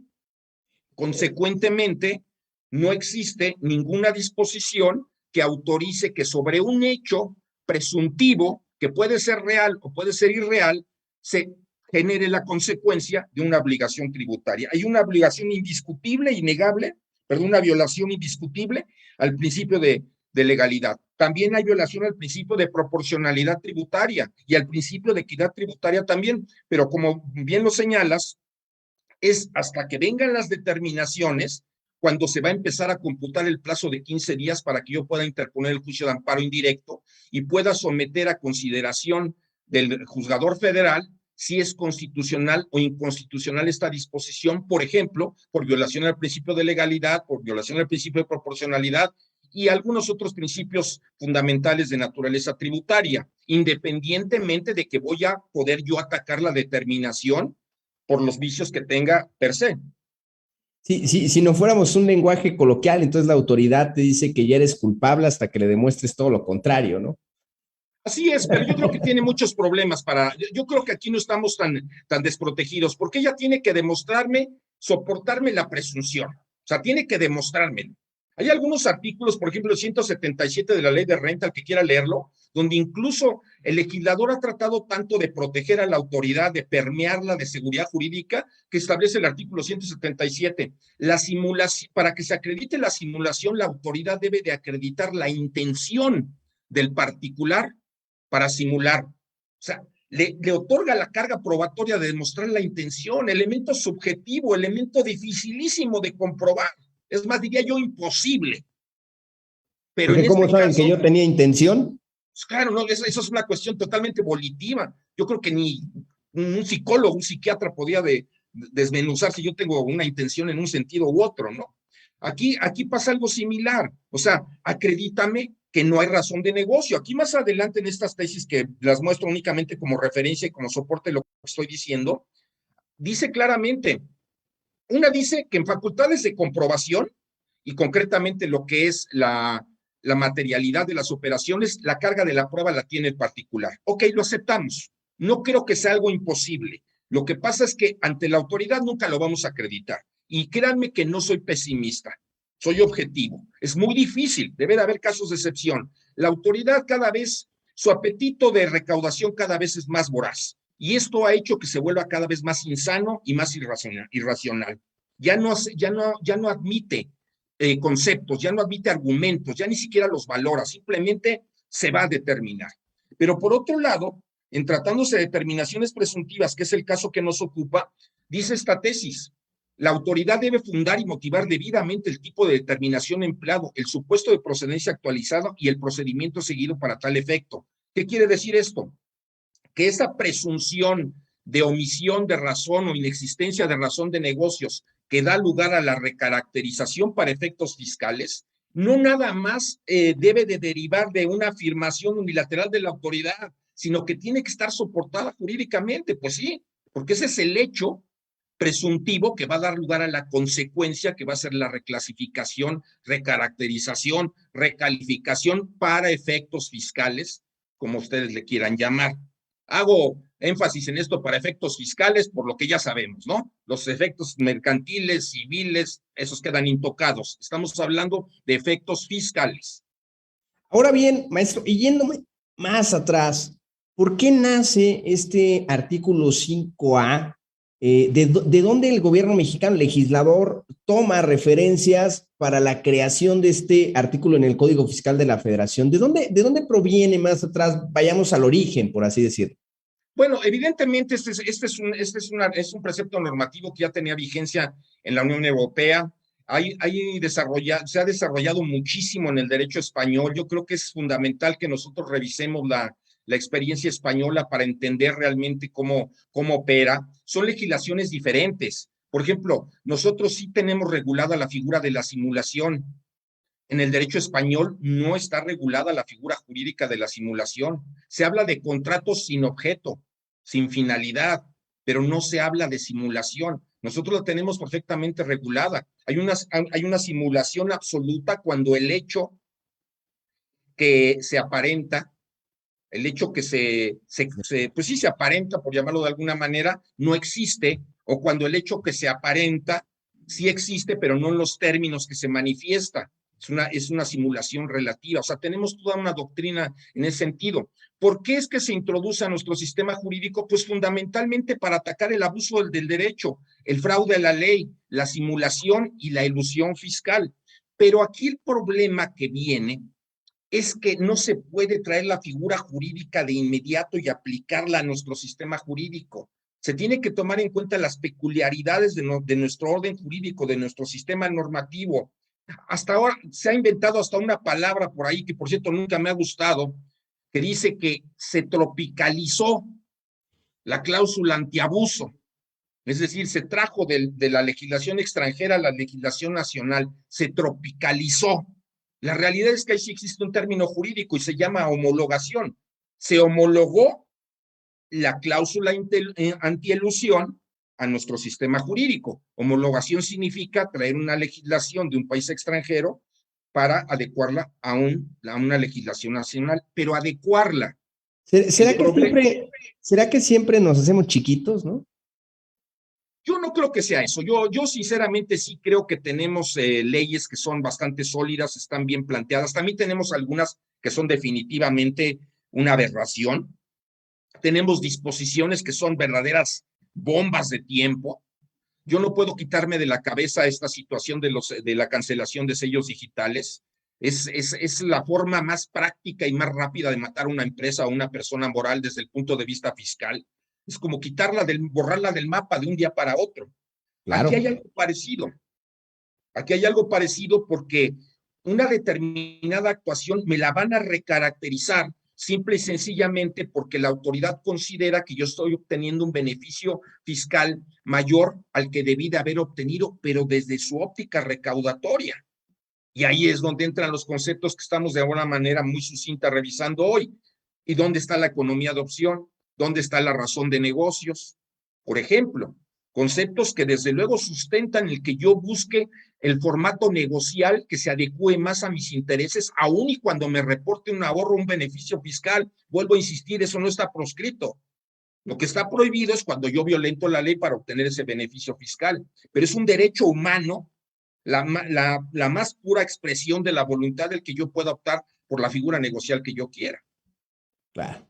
Consecuentemente, no existe ninguna disposición que autorice que sobre un hecho presuntivo, que puede ser real o puede ser irreal, se genere la consecuencia de una obligación tributaria. Hay una obligación indiscutible, innegable, perdón, una violación indiscutible al principio de legalidad. También hay violación al principio de proporcionalidad tributaria y al principio de equidad tributaria también, pero como bien lo señalas, es hasta que vengan las determinaciones cuando se va a empezar a computar el plazo de 15 días para que yo pueda interponer el juicio de amparo indirecto y pueda someter a consideración del juzgador federal si es constitucional o inconstitucional esta disposición, por ejemplo, por violación al principio de legalidad, por violación al principio de proporcionalidad y algunos otros principios fundamentales de naturaleza tributaria, independientemente de que voy a poder yo atacar la determinación por los vicios que tenga per se. Sí, sí, si no fuéramos un lenguaje coloquial, entonces la autoridad te dice que ya eres culpable hasta que le demuestres todo lo contrario, ¿no? Así es, pero yo creo que tiene muchos problemas yo creo que aquí no estamos tan desprotegidos, porque ella tiene que demostrarme, soportarme la presunción, o sea, tiene que demostrármelo. Hay algunos artículos, por ejemplo, el 177 de la ley de renta, el que quiera leerlo, donde incluso el legislador ha tratado tanto de proteger a la autoridad, de permearla de seguridad jurídica, que establece el artículo 177. Para que se acredite la simulación, la autoridad debe de acreditar la intención del particular para simular. O sea, le otorga la carga probatoria de demostrar la intención, elemento subjetivo, elemento dificilísimo de comprobar. Es más, diría yo, imposible. Pero Porque en ¿cómo este saben caso, que yo tenía intención? pues claro, no, eso es una cuestión totalmente volitiva. Yo creo que ni un psicólogo, un psiquiatra podía desmenuzar si yo tengo una intención en un sentido u otro, ¿no? Aquí pasa algo similar. O sea, acredítame que no hay razón de negocio. Aquí más adelante en estas tesis, que las muestro únicamente como referencia y como soporte de lo que estoy diciendo, dice claramente, una dice que en facultades de comprobación, y concretamente lo que es la materialidad de las operaciones, la carga de la prueba la tiene el particular. Ok, lo aceptamos. No creo que sea algo imposible. Lo que pasa es que ante la autoridad nunca lo vamos a acreditar. Y créanme que no soy pesimista, soy objetivo. Es muy difícil, debe de haber casos de excepción. La autoridad cada vez, su apetito de recaudación cada vez es más voraz. Y esto ha hecho que se vuelva cada vez más insano y más irracional. Ya no admite conceptos, ya no admite argumentos, ya ni siquiera los valora, simplemente se va a determinar. Pero por otro lado, en tratándose de determinaciones presuntivas, que es el caso que nos ocupa, dice esta tesis, la autoridad debe fundar y motivar debidamente el tipo de determinación empleado, el supuesto de procedencia actualizado y el procedimiento seguido para tal efecto. ¿Qué quiere decir esto? Que esa presunción de omisión de razón o inexistencia de razón de negocios que da lugar a la recaracterización para efectos fiscales, no nada más debe de derivar de una afirmación unilateral de la autoridad, sino que tiene que estar soportada jurídicamente, pues sí, porque ese es el hecho presuntivo que va a dar lugar a la consecuencia que va a ser la reclasificación, recaracterización, recalificación para efectos fiscales, como ustedes le quieran llamar. Hago énfasis en esto para efectos fiscales, por lo que ya sabemos, ¿no? Los efectos mercantiles, civiles, esos quedan intocados. Estamos hablando de efectos fiscales. Ahora bien, maestro, y yéndome más atrás, ¿por qué nace este artículo 5A? ¿De dónde el gobierno mexicano, el legislador, toma referencias para la creación de este artículo en el Código Fiscal de la Federación? ¿De dónde proviene más atrás? Vayamos al origen, por así decirlo. Bueno, evidentemente este es un precepto normativo que ya tenía vigencia en la Unión Europea. Se ha desarrollado muchísimo en el derecho español. Yo creo que es fundamental que nosotros revisemos la experiencia española para entender realmente cómo opera. Son legislaciones diferentes. Por ejemplo, nosotros sí tenemos regulada la figura de la simulación. En el derecho español no está regulada la figura jurídica de la simulación. Se habla de contratos sin objeto, sin finalidad, pero no se habla de simulación. Nosotros la tenemos perfectamente regulada. Hay una simulación absoluta cuando el hecho que se aparenta, el hecho que pues sí se aparenta, por llamarlo de alguna manera, no existe, o cuando el hecho que se aparenta sí existe, pero no en los términos que se manifiesta. Es una simulación relativa. O sea, tenemos toda una doctrina en ese sentido. ¿Por qué es que se introduce a nuestro sistema jurídico? Pues fundamentalmente para atacar el abuso del derecho, el fraude a la ley, la simulación y la elusión fiscal. Pero aquí el problema que viene es que no se puede traer la figura jurídica de inmediato y aplicarla a nuestro sistema jurídico. Se tiene que tomar en cuenta las peculiaridades de nuestro orden jurídico, de nuestro sistema normativo. Hasta ahora se ha inventado hasta una palabra por ahí que, por cierto, nunca me ha gustado, que dice que se tropicalizó la cláusula antiabuso. Es decir, se trajo de la legislación extranjera a la legislación nacional, se tropicalizó. La realidad es que ahí sí existe un término jurídico y se llama homologación. Se homologó la cláusula antielusión a nuestro sistema jurídico. Homologación significa traer una legislación de un país extranjero para adecuarla a una legislación nacional, pero adecuarla. ¿Será que siempre nos hacemos chiquitos, no? Yo no creo que sea eso. Yo sinceramente sí creo que tenemos leyes que son bastante sólidas, están bien planteadas. También tenemos algunas que son definitivamente una aberración. Tenemos disposiciones que son verdaderas bombas de tiempo. Yo no puedo quitarme de la cabeza esta situación de la cancelación de sellos digitales. Es la forma más práctica y más rápida de matar a una empresa o a una persona moral desde el punto de vista fiscal. Es como borrarla del mapa de un día para otro. Claro. Aquí hay algo parecido. Aquí hay algo parecido porque una determinada actuación me la van a recaracterizar simple y sencillamente porque la autoridad considera que yo estoy obteniendo un beneficio fiscal mayor al que debí de haber obtenido, pero desde su óptica recaudatoria. Y ahí es donde entran los conceptos que estamos de alguna manera muy sucinta revisando hoy. ¿Y dónde está la economía de opción? ¿Dónde está la razón de negocios? Por ejemplo, conceptos que desde luego sustentan el que yo busque el formato negocial que se adecue más a mis intereses, aun y cuando me reporte un ahorro, un beneficio fiscal. Vuelvo a insistir, eso no está proscrito. Lo que está prohibido es cuando yo violento la ley para obtener ese beneficio fiscal, pero es un derecho humano, la más pura expresión de la voluntad del que yo pueda optar por la figura negocial que yo quiera. Claro.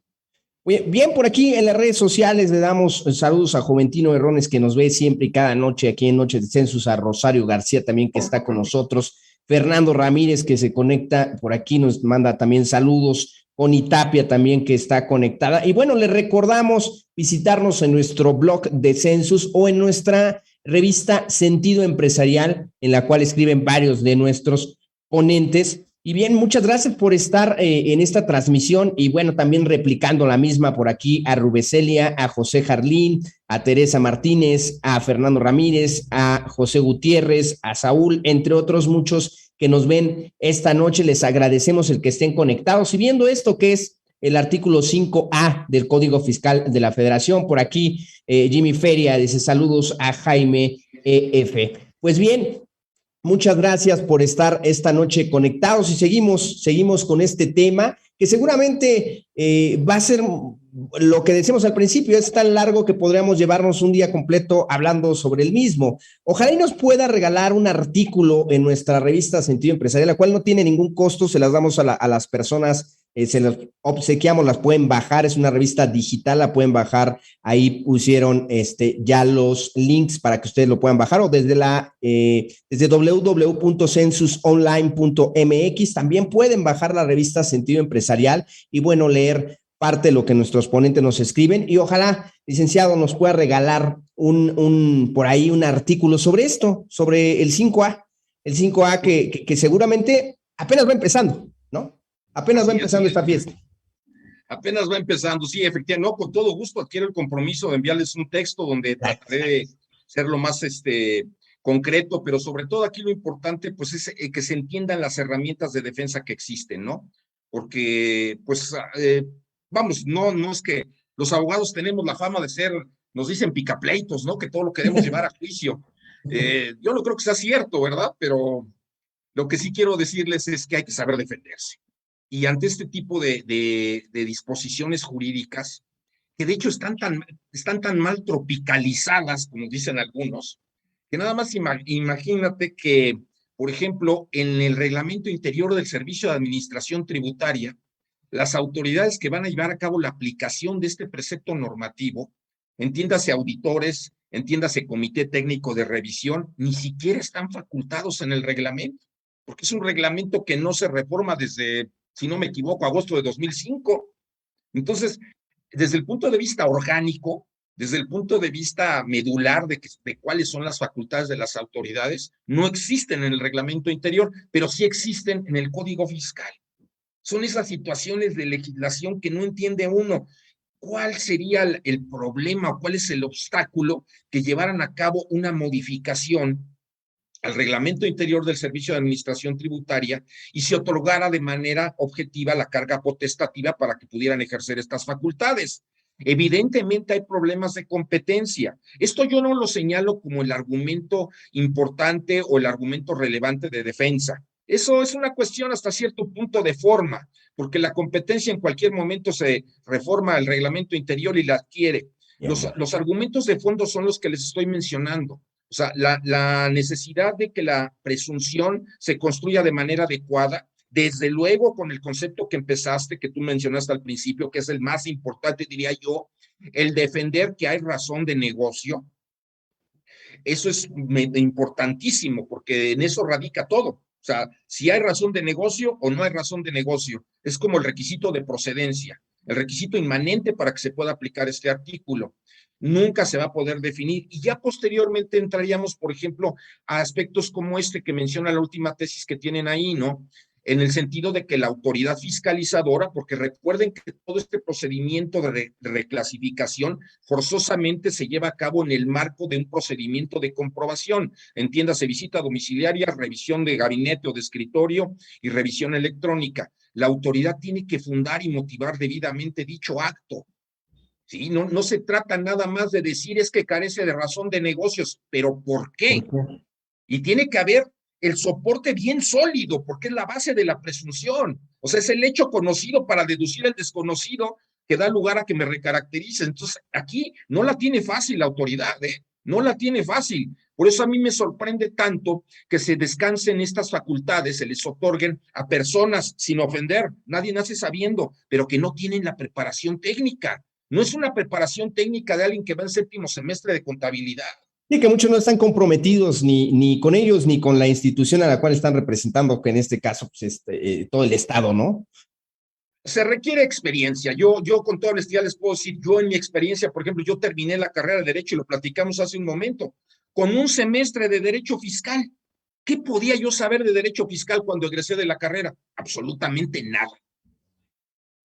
Bien, por aquí en las redes sociales le damos saludos a Juventino Herrones, que nos ve siempre y cada noche aquí en Noche de Census, a Rosario García también, que está con nosotros, Fernando Ramírez, que se conecta por aquí, nos manda también saludos, Connie Tapia también, que está conectada. Y bueno, les recordamos visitarnos en nuestro blog de Census o en nuestra revista Sentido Empresarial, en la cual escriben varios de nuestros ponentes. Y bien, muchas gracias por estar en esta transmisión y bueno, también replicando la misma por aquí a Rubeselia, a José Jarlín, a Teresa Martínez, a Fernando Ramírez, a José Gutiérrez, a Saúl, entre otros muchos que nos ven esta noche. Les agradecemos el que estén conectados y viendo esto que es el artículo 5A del Código Fiscal de la Federación. Por aquí Jimmy Feria dice saludos a Jaime EF. Pues bien, muchas gracias por estar esta noche conectados y seguimos con este tema que seguramente va a ser lo que decimos al principio, es tan largo que podríamos llevarnos un día completo hablando sobre el mismo. Ojalá y nos pueda regalar un artículo en nuestra revista Sentido Empresarial, la cual no tiene ningún costo, se las damos a las personas, se las obsequiamos, las pueden bajar, es una revista digital, la pueden bajar, ahí pusieron ya los links para que ustedes lo puedan bajar, o desde www.censusonline.mx también pueden bajar la revista Sentido Empresarial y bueno, leer parte de lo que nuestros ponentes nos escriben y ojalá, licenciado, nos pueda regalar por ahí un artículo sobre esto, sobre el 5A, que seguramente apenas va empezando, ¿no? Apenas va empezando esta fiesta. Apenas va empezando, sí, efectivamente, no, con todo gusto adquiero el compromiso de enviarles un texto donde trataré de ser lo más concreto, pero sobre todo aquí lo importante pues es que se entiendan las herramientas de defensa que existen, ¿no? Porque pues vamos, no es que los abogados tenemos la fama de ser, nos dicen picapleitos, ¿no? Que todo lo queremos llevar a juicio. Yo no creo que sea cierto, ¿verdad? Pero lo que sí quiero decirles es que hay que saber defenderse. Y ante este tipo de disposiciones jurídicas, que de hecho están tan mal tropicalizadas, como dicen algunos, que nada más imagínate que, por ejemplo, en el reglamento interior del Servicio de Administración Tributaria, las autoridades que van a llevar a cabo la aplicación de este precepto normativo, entiéndase auditores, entiéndase comité técnico de revisión, ni siquiera están facultados en el reglamento, porque es un reglamento que no se reforma desde, si no me equivoco, agosto de 2005. Entonces, desde el punto de vista orgánico, desde el punto de vista medular de cuáles son las facultades de las autoridades, no existen en el reglamento interior, pero sí existen en el Código Fiscal. Son esas situaciones de legislación que no entiende uno. ¿Cuál sería el problema o cuál es el obstáculo que llevaran a cabo una modificación al reglamento interior del Servicio de Administración Tributaria y se otorgara de manera objetiva la carga potestativa para que pudieran ejercer estas facultades? Evidentemente hay problemas de competencia. Esto yo no lo señalo como el argumento importante o el argumento relevante de defensa. Eso es una cuestión hasta cierto punto de forma, porque la competencia en cualquier momento se reforma el reglamento interior y la adquiere. Los argumentos de fondo son los que les estoy mencionando. O sea, la necesidad de que la presunción se construya de manera adecuada, desde luego con el concepto que empezaste, que tú mencionaste al principio, que es el más importante, diría yo, el defender que hay razón de negocio. Eso es importantísimo, porque en eso radica todo. O sea, si hay razón de negocio o no hay razón de negocio, es como el requisito de procedencia, el requisito inmanente para que se pueda aplicar este artículo. Nunca se va a poder definir, y ya posteriormente entraríamos, por ejemplo, a aspectos como este que menciona la última tesis que tienen ahí, ¿no? En el sentido de que la autoridad fiscalizadora, porque recuerden que todo este procedimiento de reclasificación forzosamente se lleva a cabo en el marco de un procedimiento de comprobación, entiéndase visita domiciliaria, revisión de gabinete o de escritorio y revisión electrónica. La autoridad tiene que fundar y motivar debidamente dicho acto. ¿Sí? No se trata nada más de decir es que carece de razón de negocios, pero ¿por qué? Y tiene que haber el soporte bien sólido, porque es la base de la presunción. O sea, es el hecho conocido para deducir el desconocido que da lugar a que me recaracterice. Entonces, aquí no la tiene fácil la autoridad, ¿eh? No la tiene fácil. Por eso a mí me sorprende tanto que se descansen estas facultades, se les otorguen a personas, sin ofender, nadie nace sabiendo, pero que no tienen la preparación técnica. No es una preparación técnica de alguien que va en séptimo semestre de contabilidad. Y que muchos no están comprometidos ni con ellos ni con la institución a la cual están representando, que en este caso pues, todo el Estado, ¿no? Se requiere experiencia. Yo con toda honestidad les puedo decir, yo en mi experiencia, por ejemplo, yo terminé la carrera de Derecho y lo platicamos hace un momento, con un semestre de Derecho Fiscal. ¿Qué podía yo saber de Derecho Fiscal cuando egresé de la carrera? Absolutamente nada.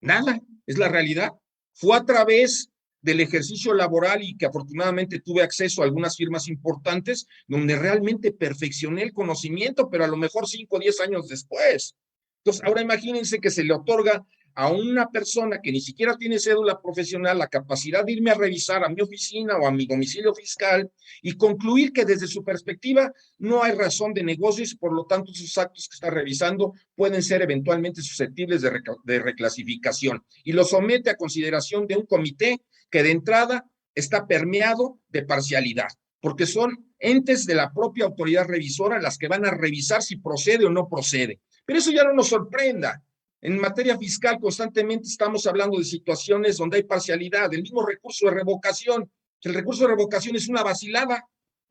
Nada, es la realidad. Fue a través del ejercicio laboral y que afortunadamente tuve acceso a algunas firmas importantes donde realmente perfeccioné el conocimiento, pero a lo mejor 5 o 10 años después. Entonces, ahora imagínense que se le otorga a una persona que ni siquiera tiene cédula profesional la capacidad de irme a revisar a mi oficina o a mi domicilio fiscal y concluir que desde su perspectiva no hay razón de negocios y por lo tanto sus actos que está revisando pueden ser eventualmente susceptibles de reclasificación y lo somete a consideración de un comité que de entrada está permeado de parcialidad, porque son entes de la propia autoridad revisora las que van a revisar si procede o no procede. Pero eso ya no nos sorprenda. En materia fiscal constantemente estamos hablando de situaciones donde hay parcialidad, el mismo recurso de revocación. El recurso de revocación es una vacilada,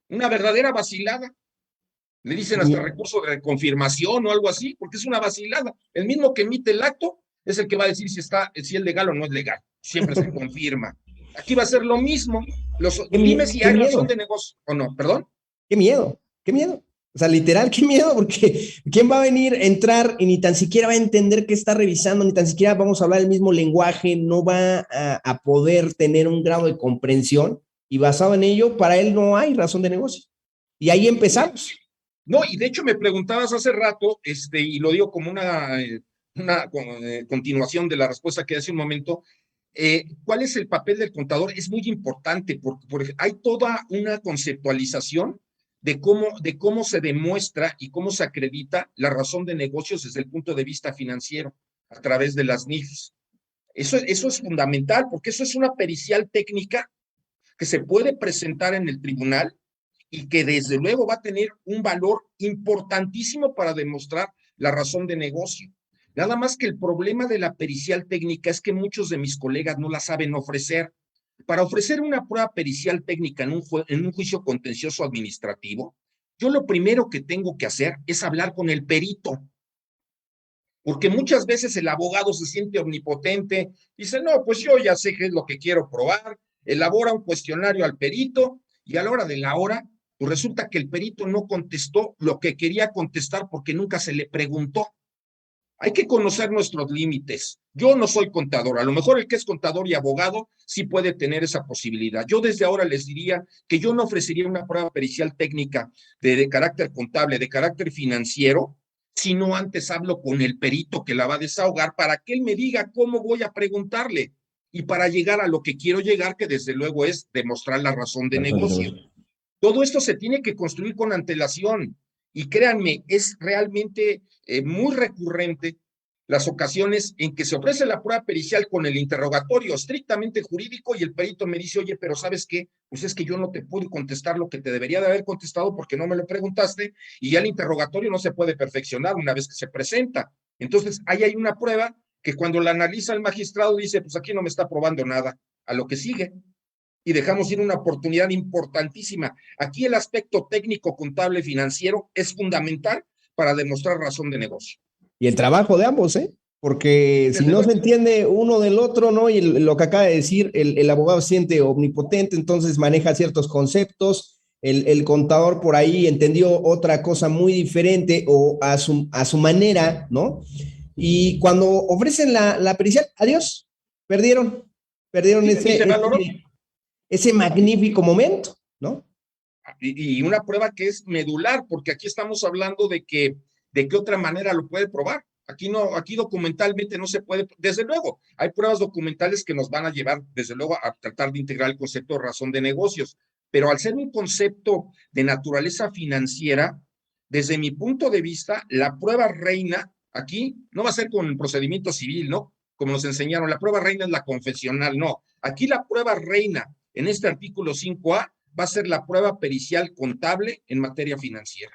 una verdadera vacilada. Le dicen hasta recurso de reconfirmación o algo así, porque es una vacilada. El mismo que emite el acto es el que va a decir si es legal o no es legal. Siempre se confirma. Aquí va a ser lo mismo. Dime si hay razón de negocio o no, ¿perdón? Qué miedo, qué miedo. O sea, literal, qué miedo, porque ¿quién va a venir, entrar y ni tan siquiera va a entender qué está revisando, ni tan siquiera vamos a hablar el mismo lenguaje, no va a poder tener un grado de comprensión y basado en ello, para él no hay razón de negocio. Y ahí empezamos. No, y de hecho me preguntabas hace rato, y lo digo como una continuación de la respuesta que hace un momento, ¿cuál es el papel del contador? Es muy importante porque hay toda una conceptualización de cómo se demuestra y cómo se acredita la razón de negocios desde el punto de vista financiero a través de las NIFs. Eso es fundamental porque eso es una pericial técnica que se puede presentar en el tribunal y que desde luego va a tener un valor importantísimo para demostrar la razón de negocio. Nada más que el problema de la pericial técnica es que muchos de mis colegas no la saben ofrecer. Para ofrecer una prueba pericial técnica en un juicio contencioso administrativo, yo lo primero que tengo que hacer es hablar con el perito. Porque muchas veces el abogado se siente omnipotente, dice, no, pues yo ya sé qué es lo que quiero probar, elabora un cuestionario al perito y a la hora de la hora, pues resulta que el perito no contestó lo que quería contestar porque nunca se le preguntó. Hay que conocer nuestros límites. Yo no soy contador. A lo mejor el que es contador y abogado sí puede tener esa posibilidad. Yo desde ahora les diría que yo no ofrecería una prueba pericial técnica de carácter contable, de carácter financiero, si no antes hablo con el perito que la va a desahogar para que él me diga cómo voy a preguntarle y para llegar a lo que quiero llegar, que desde luego es demostrar la razón de negocio. Todo esto se tiene que construir con antelación. Y créanme, es realmente muy recurrente las ocasiones en que se ofrece la prueba pericial con el interrogatorio estrictamente jurídico y el perito me dice, oye, pero ¿sabes qué? Pues es que yo no te pude contestar lo que te debería de haber contestado porque no me lo preguntaste y ya el interrogatorio no se puede perfeccionar una vez que se presenta. Entonces, ahí hay una prueba que cuando la analiza el magistrado dice, pues aquí no me está probando nada, a lo que sigue. Y dejamos ir una oportunidad importantísima. Aquí el aspecto técnico, contable, financiero es fundamental para demostrar razón de negocio. Y el trabajo de ambos, ¿eh? Porque si Desde no luego. se entiende uno del otro, ¿no? Y lo que acaba de decir, el abogado se siente omnipotente, entonces maneja ciertos conceptos, el contador por ahí entendió otra cosa muy diferente o a su manera, ¿no? Y cuando ofrecen la pericial, adiós, perdieron Sí, y se valoró. ese magnífico momento, ¿no? Y una prueba que es medular, porque aquí estamos hablando de qué otra manera lo puede probar. Aquí no, aquí documentalmente no se puede, desde luego, hay pruebas documentales que nos van a llevar, desde luego, a tratar de integrar el concepto de razón de negocios, pero al ser un concepto de naturaleza financiera, desde mi punto de vista, la prueba reina aquí no va a ser con el procedimiento civil, ¿no? Como nos enseñaron, la prueba reina es la confesional, no. Aquí la prueba reina en este artículo 5A va a ser la prueba pericial contable en materia financiera.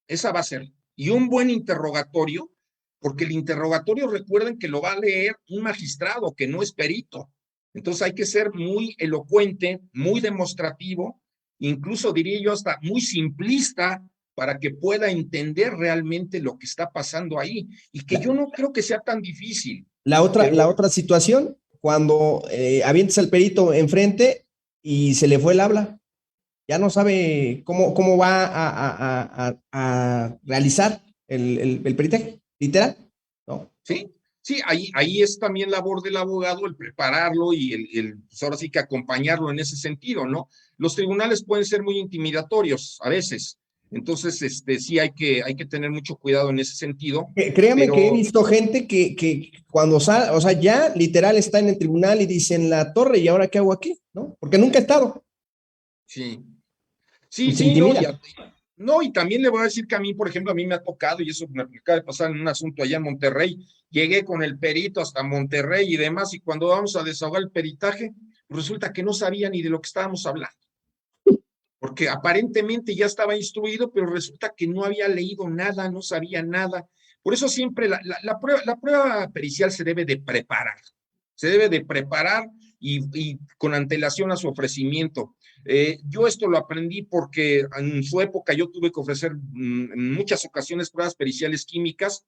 Esa va a ser. Y un buen interrogatorio, porque el interrogatorio, recuerden que lo va a leer un magistrado que no es perito. Entonces hay que ser muy elocuente, muy demostrativo, incluso diría yo hasta muy simplista para que pueda entender realmente lo que está pasando ahí. Y que yo no creo que sea tan difícil. La otra situación, cuando avientas al perito enfrente y se le fue el habla, ya no sabe cómo va a realizar el peritaje, literal, ¿no? Sí, sí, ahí es también labor del abogado el prepararlo y pues ahora sí que acompañarlo en ese sentido, ¿no? Los tribunales pueden ser muy intimidatorios a veces, entonces sí hay que tener mucho cuidado en ese sentido, Créame que he pero visto gente que cuando sale, o sea, ya literal está en el tribunal y dicen la torre, ¿y ahora qué hago aquí? ¿No? Porque nunca he estado sí, y sí, se sí, no, intimida. no, y también le voy a decir que a mí, por ejemplo, a mí me ha tocado, y eso me acaba de pasar en un asunto allá en Monterrey, llegué con el perito hasta Monterrey y demás, y cuando vamos a desahogar el peritaje, resulta que no sabía ni de lo que estábamos hablando, porque aparentemente ya estaba instruido, pero resulta que no había leído nada, no sabía nada. Por eso siempre la prueba pericial se debe de preparar y con antelación a su ofrecimiento. Yo esto lo aprendí porque en su época yo tuve que ofrecer en muchas ocasiones pruebas periciales químicas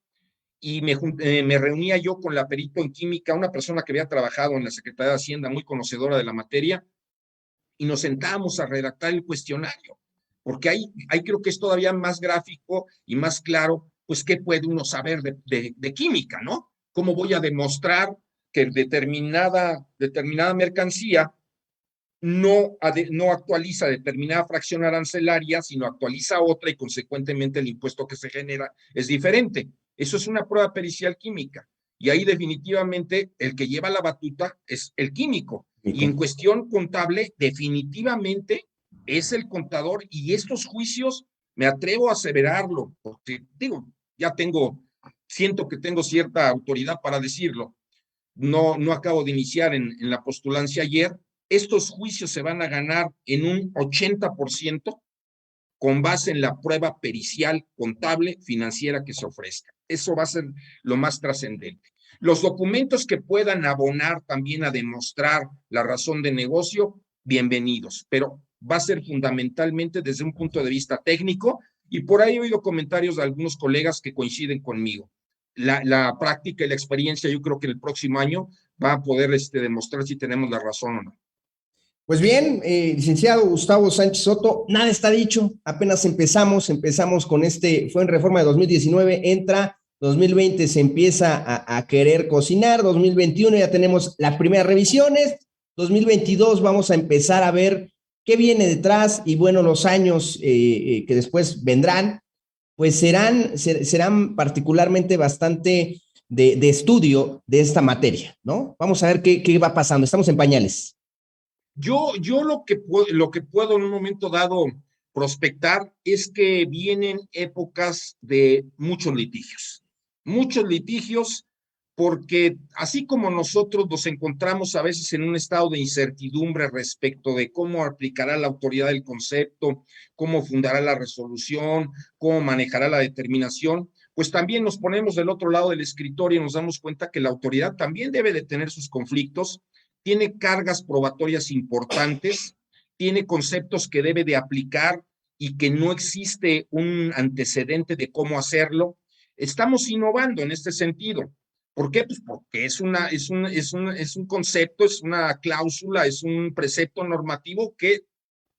y me reunía yo con la perito en química, una persona que había trabajado en la Secretaría de Hacienda, muy conocedora de la materia, y nos sentábamos a redactar el cuestionario, porque ahí creo que es todavía más gráfico y más claro, pues qué puede uno saber de química, ¿no? ¿Cómo voy a demostrar que determinada mercancía no actualiza determinada fracción arancelaria, sino actualiza otra y consecuentemente el impuesto que se genera es diferente? Eso es una prueba pericial química. Y ahí definitivamente el que lleva la batuta es el químico. Y en cuestión contable, definitivamente es el contador. Y estos juicios, me atrevo a aseverarlo, porque digo, siento que tengo cierta autoridad para decirlo. No acabo de iniciar en la postulancia ayer. Estos juicios se van a ganar en un 80% con base en la prueba pericial, contable, financiera que se ofrezca. Eso va a ser lo más trascendente. Los documentos que puedan abonar también a demostrar la razón de negocio, bienvenidos, pero va a ser fundamentalmente desde un punto de vista técnico, y por ahí he oído comentarios de algunos colegas que coinciden conmigo. La práctica y la experiencia, yo creo que el próximo año va a poder demostrar si tenemos la razón o no. Pues bien, licenciado Gustavo Sánchez Soto, nada está dicho, apenas empezamos con fue en reforma de 2019, entra 2020, se empieza a querer cocinar, 2021 ya tenemos las primeras revisiones, 2022 vamos a empezar a ver qué viene detrás y bueno, los años que después vendrán, pues serán particularmente bastante de estudio de esta materia, ¿no? Vamos a ver qué va pasando, estamos en pañales. Yo lo que puedo en un momento dado prospectar es que vienen épocas de muchos litigios porque así como nosotros nos encontramos a veces en un estado de incertidumbre respecto de cómo aplicará la autoridad el concepto, cómo fundará la resolución, cómo manejará la determinación, pues también nos ponemos del otro lado del escritorio y nos damos cuenta que la autoridad también debe de tener sus conflictos, tiene cargas probatorias importantes, tiene conceptos que debe de aplicar y que no existe un antecedente de cómo hacerlo. Estamos innovando en este sentido. ¿Por qué? Pues porque es un concepto, es una cláusula, es un precepto normativo que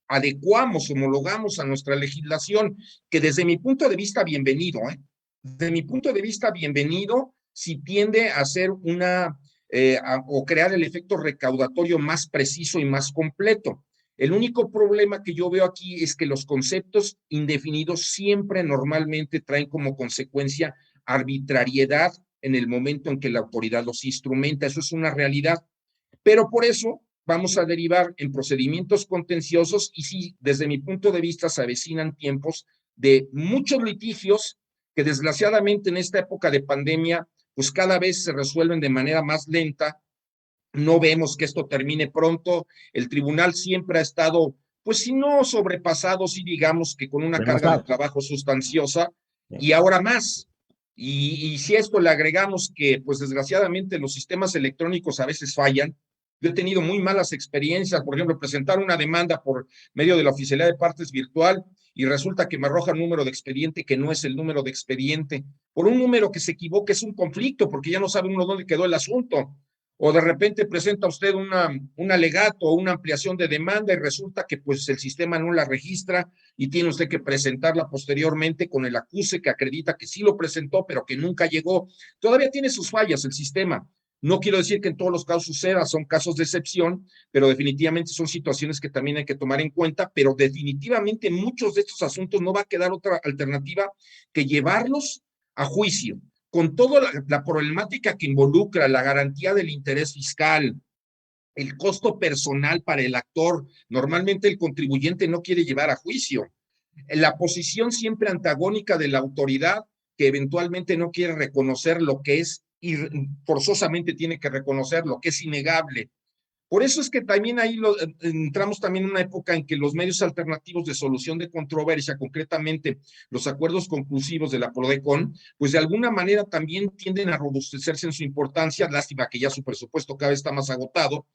adecuamos, homologamos a nuestra legislación, que desde mi punto de vista, bienvenido, ¿eh? Desde mi punto de vista, bienvenido, si tiende a ser o crear el efecto recaudatorio más preciso y más completo. El único problema que yo veo aquí es que los conceptos indefinidos siempre normalmente traen como consecuencia arbitrariedad en el momento en que la autoridad los instrumenta. Eso es una realidad. Pero por eso vamos a derivar en procedimientos contenciosos y sí, desde mi punto de vista, se avecinan tiempos de muchos litigios que desgraciadamente en esta época de pandemia, pues cada vez se resuelven de manera más lenta. No vemos que esto termine pronto. El tribunal siempre ha estado, pues si no sobrepasado, sí digamos que con una carga de trabajo sustanciosa y ahora más. Y si a esto le agregamos que, pues desgraciadamente los sistemas electrónicos a veces fallan. Yo he tenido muy malas experiencias, por ejemplo, presentar una demanda por medio de la oficialidad de partes virtual y resulta que me arroja un número de expediente que no es el número de expediente. Por un número que se equivoca es un conflicto porque ya no sabe uno dónde quedó el asunto. O de repente presenta usted un alegato o una ampliación de demanda y resulta que pues el sistema no la registra y tiene usted que presentarla posteriormente con el acuse que acredita que sí lo presentó, pero que nunca llegó. Todavía tiene sus fallas el sistema. No quiero decir que en todos los casos suceda, son casos de excepción, pero definitivamente son situaciones que también hay que tomar en cuenta, pero definitivamente en muchos de estos asuntos no va a quedar otra alternativa que llevarlos a juicio, con toda la problemática que involucra, la garantía del interés fiscal, el costo personal para el actor. Normalmente el contribuyente no quiere llevar a juicio. La posición siempre antagónica de la autoridad que eventualmente no quiere reconocer lo que es y forzosamente tiene que reconocer lo que es innegable. Por eso es que también ahí entramos también en una época en que los medios alternativos de solución de controversia, concretamente los acuerdos conclusivos de la PRODECON, pues de alguna manera también tienden a robustecerse en su importancia. Lástima que ya su presupuesto cada vez está más agotado,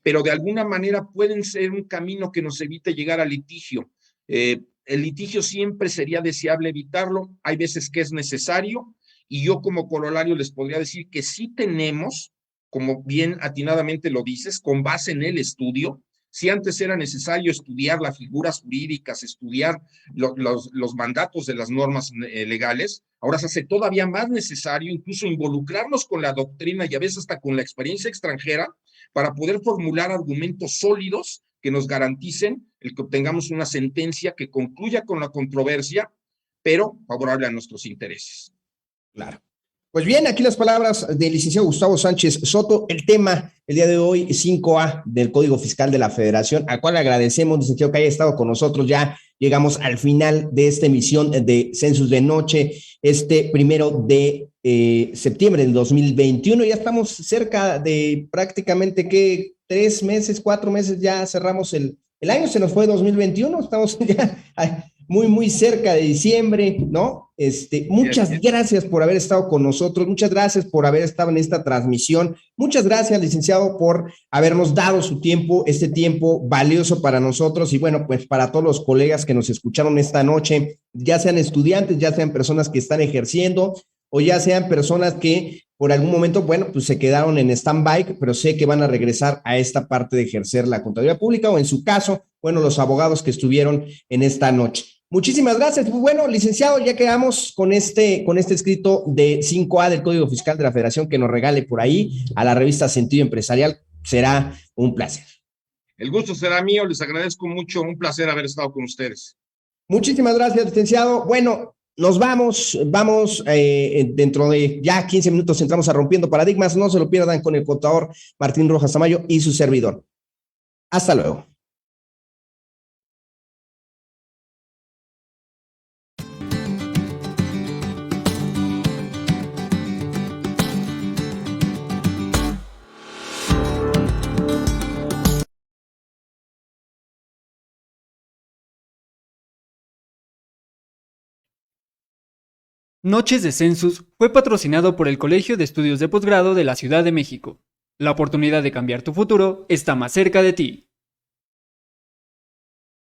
pero de alguna manera pueden ser un camino que nos evite llegar al litigio. El litigio siempre sería deseable evitarlo, hay veces que es necesario, y yo como corolario les podría decir que sí tenemos, como bien atinadamente lo dices, con base en el estudio. Si antes era necesario estudiar las figuras jurídicas, estudiar los mandatos de las normas legales, ahora se hace todavía más necesario incluso involucrarnos con la doctrina y a veces hasta con la experiencia extranjera para poder formular argumentos sólidos que nos garanticen el que obtengamos una sentencia que concluya con la controversia, pero favorable a nuestros intereses. Claro. Pues bien, aquí las palabras del licenciado Gustavo Sánchez Soto. El tema el día de hoy, 5A del Código Fiscal de la Federación, al cual agradecemos, licenciado, que haya estado con nosotros. Ya llegamos al final de esta emisión de Census de Noche, 1 de septiembre del 2021. Ya estamos cerca de prácticamente, ¿qué? 3 meses, 4 meses, ya cerramos el año, se nos fue 2021, estamos ya muy cerca de diciembre, ¿no? Muchas gracias por haber estado con nosotros, muchas gracias por haber estado en esta transmisión, muchas gracias, licenciado, por habernos dado su tiempo, este tiempo valioso para nosotros y bueno, pues para todos los colegas que nos escucharon esta noche, ya sean estudiantes, ya sean personas que están ejerciendo o ya sean personas que por algún momento, bueno, pues se quedaron en stand-by, pero sé que van a regresar a esta parte de ejercer la contaduría pública o en su caso, bueno, los abogados que estuvieron en esta noche. Muchísimas gracias. Bueno, licenciado, ya quedamos con este escrito de 5A del Código Fiscal de la Federación que nos regale por ahí a la revista Sentido Empresarial. Será un placer. El gusto será mío, les agradezco mucho, un placer haber estado con ustedes. Muchísimas gracias, licenciado. Bueno, nos vamos dentro de ya 15 minutos entramos a Rompiendo Paradigmas. No se lo pierdan con el contador Martín Rojas Tamayo y su servidor. Hasta luego. Noches de Census fue patrocinado por el Colegio de Estudios de Posgrado de la Ciudad de México. La oportunidad de cambiar tu futuro está más cerca de ti.